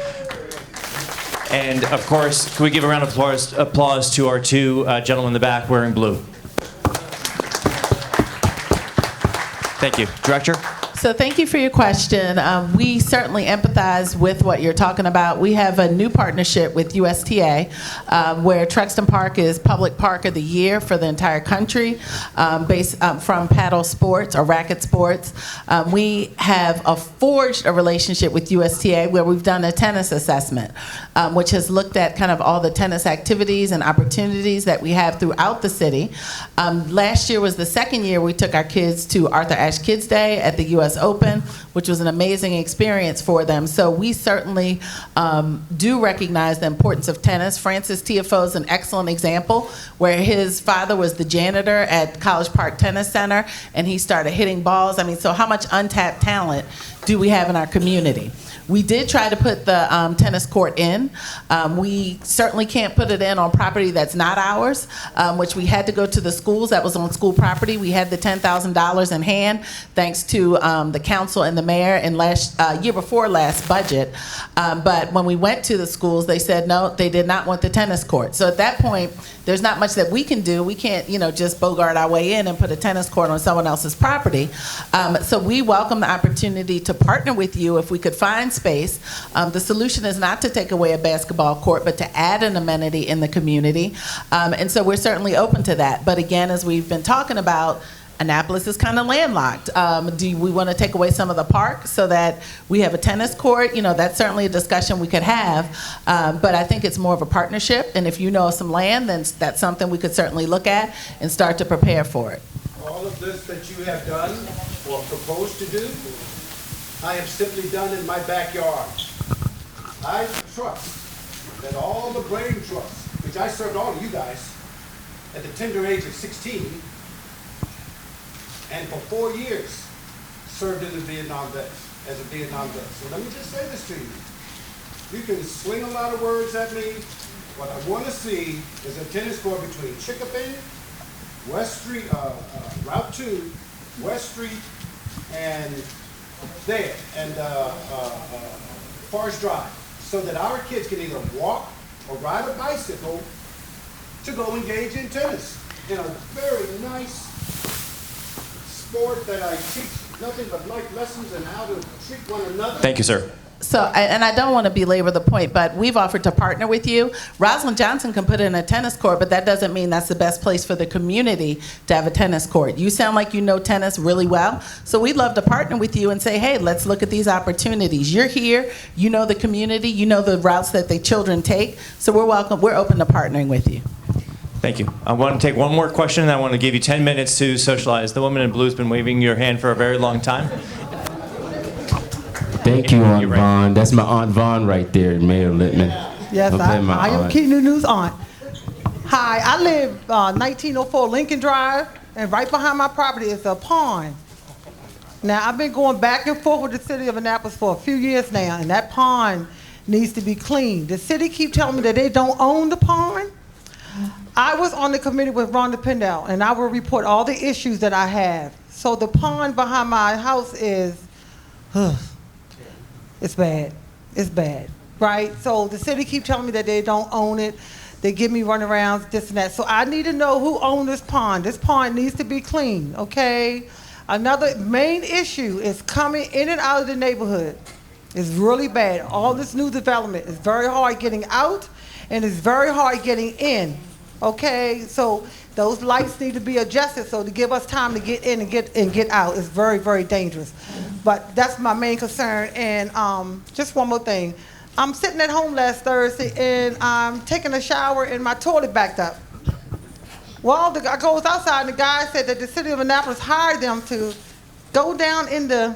And of course, can we give a round of applause to our two gentlemen in the back wearing blue? Thank you. Director?
So thank you for your question. We certainly empathize with what you're talking about. We have a new partnership with USTA where Truxton Park is Public Park of the Year for the entire country based from paddle sports or racket sports. We have forged a relationship with USTA where we've done a tennis assessment, which has looked at kind of all the tennis activities and opportunities that we have throughout the city. Last year was the second year we took our kids to Arthur Ashe Kids Day at the U.S. Open, which was an amazing experience for them. So we certainly do recognize the importance of tennis. Francis Tiafoe is an excellent example where his father was the janitor at College Park Tennis Center and he started hitting balls. I mean, so how much untapped talent do we have in our community? We did try to put the tennis court in. We certainly can't put it in on property that's not ours, which we had to go to the schools. That was on school property. We had the $10,000 in hand, thanks to the council and the mayor in year before last budget. But when we went to the schools, they said no, they did not want the tennis court. So at that point, there's not much that we can do. We can't, just bogart our way in and put a tennis court on someone else's property. So we welcome the opportunity to partner with you if we could find space. The solution is not to take away a basketball court, but to add an amenity in the community. And so we're certainly open to that. But again, as we've been talking about, Annapolis is kind of landlocked. Do we want to take away some of the park so that we have a tennis court? That's certainly a discussion we could have. But I think it's more of a partnership. And if you know some land, then that's something we could certainly look at and start to prepare for it.
All of this that you have done or proposed to do, I have simply done in my backyard. I trust that all the brain trusts, which I served all of you guys at the tender age of 16, and for 4 years served in the Vietnam vets, as a Vietnam vet. So let me just say this to you. You can swing a lot of words at me. What I want to see is a tennis court between Chicopee, West Street, Route 2, West Street, and there, and Forest Drive, so that our kids can either walk or ride a bicycle to go engage in tennis in a very nice sport that I teach nothing but life lessons and how to treat one another.
Thank you, sir.
So, and I don't want to belabor the point, but we've offered to partner with you. Rosalind Johnson can put in a tennis court, but that doesn't mean that's the best place for the community to have a tennis court. You sound like you know tennis really well, so we'd love to partner with you and say, hey, let's look at these opportunities. You're here, you know the community, you know the routes that the children take, so we're open to partnering with you.
Thank you. I want to take one more question, and I want to give you 10 minutes to socialize. The woman in blue has been waving your hand for a very long time.
Thank you, Aunt Vaughn. That's my Aunt Vaughn right there, Mayor Littman.
Yes,
Okay,
I
my
am
aunt.
Keaton News aunt. Hi, I live 1904 Lincoln Drive, and right behind my property is a pond. Now, I've been going back and forth with the city of Annapolis for a few years now, and that pond needs to be cleaned. The city keep telling me that they don't own the pond. I was on the committee with Rhonda Pendell, and I will report all the issues that I have. So the pond behind my house is, it's bad. It's bad, right? So the city keep telling me that they don't own it. They give me runarounds, this and that. So I need to know who owns this pond. This pond needs to be cleaned, okay? Another main issue is coming in and out of the neighborhood. It's really bad. All this new development is very hard getting out, and it's very hard getting in, okay? So those lights need to be adjusted so to give us time to get in and get out. It's very, very dangerous. But that's my main concern. And just one more thing. I'm sitting at home last Thursday and I'm taking a shower and my toilet backed up. Well, I goes outside and the guy said that the city of Annapolis hired them to go down in the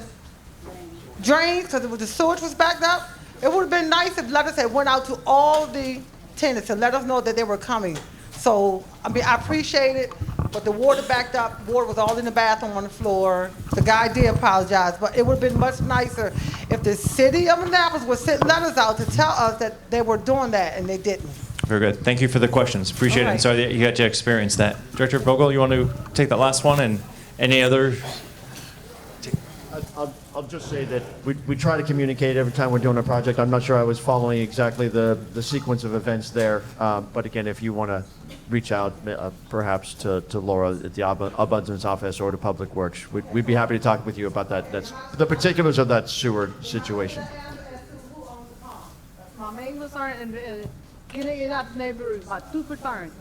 drains because the sewage was backed up. It would have been nice if letters had went out to all the tenants and let us know that they were coming. So, I mean, I appreciate it, but the water backed up. Water was all in the bathroom on the floor. The guy did apologize, but it would have been much nicer if the city of Annapolis would send letters out to tell us that they were doing that, and they didn't.
Very good. Thank you for the questions. Appreciate it. And sorry that you got to experience that. Director Vogel, you want to take that last one and any other?
I'll just say that we try to communicate every time we're doing a project. I'm not sure I was following exactly the sequence of events there. But again, if you want to reach out perhaps to Laura at the Ombudsman's office or to Public Works, we'd be happy to talk with you about that. That's the particulars of that sewer situation.
My main concern and getting it out the neighborhood is my two concerns.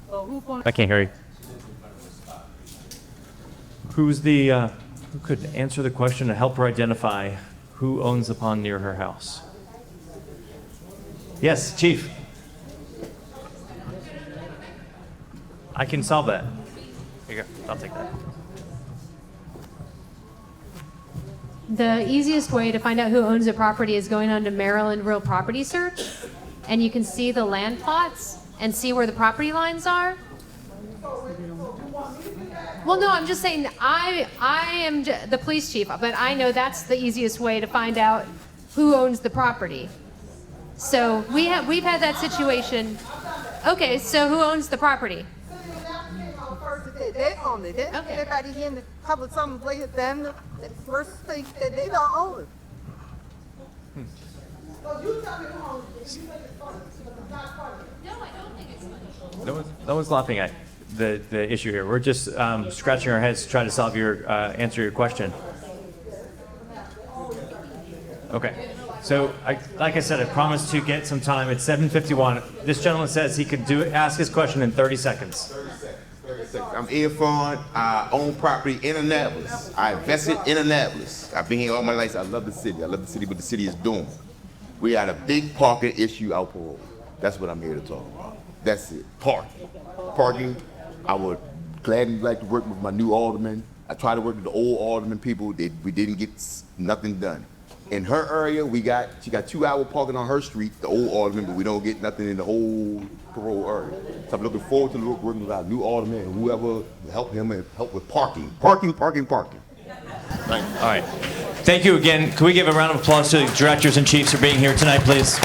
So who's going
I can't hear you. Who's the, who could answer the question and help her identify who owns the pond near her house? Yes, Chief. I can solve that. Here you go. I'll take that.
The easiest way to find out who owns a property is going onto Maryland Real Property Search, and you can see the land plots and see where the property lines are. Well, no, I'm just saying I am the police chief, but I know that's the easiest way to find out who owns the property. So we've had that situation. Okay, so who owns the property?
They own it. Everybody here in the public, some place, then the first thing that they don't own it. So you tell me who owns it.
No, I don't think it's funny.
No one's laughing at the issue here. We're just scratching our heads to try to solve your, answer your question. Okay. So, like I said, I promised to get some time. It's 7:51. This gentleman says he could ask his question in 30 seconds.
I'm Irfan. I own property in Annapolis. I invested in Annapolis. I've been here all my life. I love the city. I love the city, what the city is doing. We had a big parking issue out Parole. That's what I'm here to talk about. That's it. Parking. Parking. I would gladly like to work with my new alderman. I tried to work with the old alderman people. We didn't get nothing done. In her area, she got 2-hour parking on her street, the old alderman, but we don't get nothing in the whole Parole area. So I'm looking forward to working with our new alderman and whoever will help him and help with parking. Parking. Thank you.
All right. Thank you again. Can we give a round of applause to the directors and chiefs for being here tonight, please?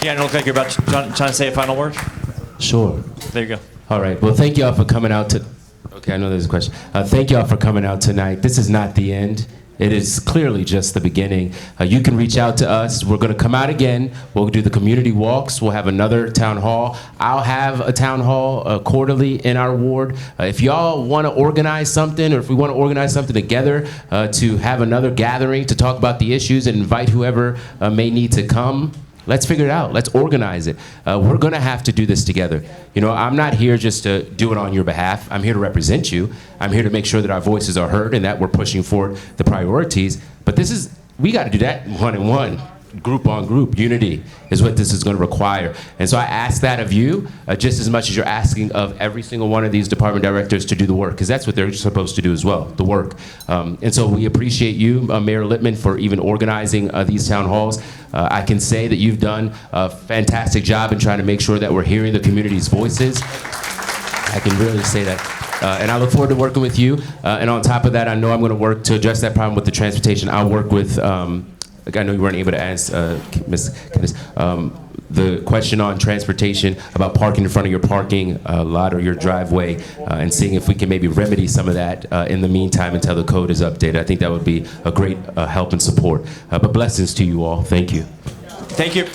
Yeah, it looks like you're about trying to say a final word.
Sure.
There you go.
All right. Well, thank y'all for coming out to. Okay, I know there's a question. Thank y'all for coming out tonight. This is not the end. It is clearly just the beginning. You can reach out to us. We're going to come out again. We'll do the community walks. We'll have another town hall. I'll have a town hall quarterly in our ward. If y'all want to organize something, or if we want to organize something together to have another gathering to talk about the issues and invite whoever may need to come, let's figure it out. Let's organize it. We're going to have to do this together. You know, I'm not here just to do it on your behalf. I'm here to represent you. I'm here to make sure that our voices are heard and that we're pushing forward the priorities. But we got to do that one-on-one, group on group. Unity is what this is going to require. And so I ask that of you just as much as you're asking of every single one of these department directors to do the work, because that's what they're supposed to do as well, the work. And so we appreciate you, Mayor Littman, for even organizing these town halls. I can say that you've done a fantastic job in trying to make sure that we're hearing the community's voices. I can really say that. And I look forward to working with you. And on top of that, I know I'm going to work to address that problem with the transportation. I'll work with, I know you weren't able to answer, Ms. Candice, the question on transportation about parking in front of your parking lot or your driveway, and seeing if we can maybe remedy some of that in the meantime until the code is updated. I think that would be a great help and support. But blessings to you all. Thank you.
Thank you.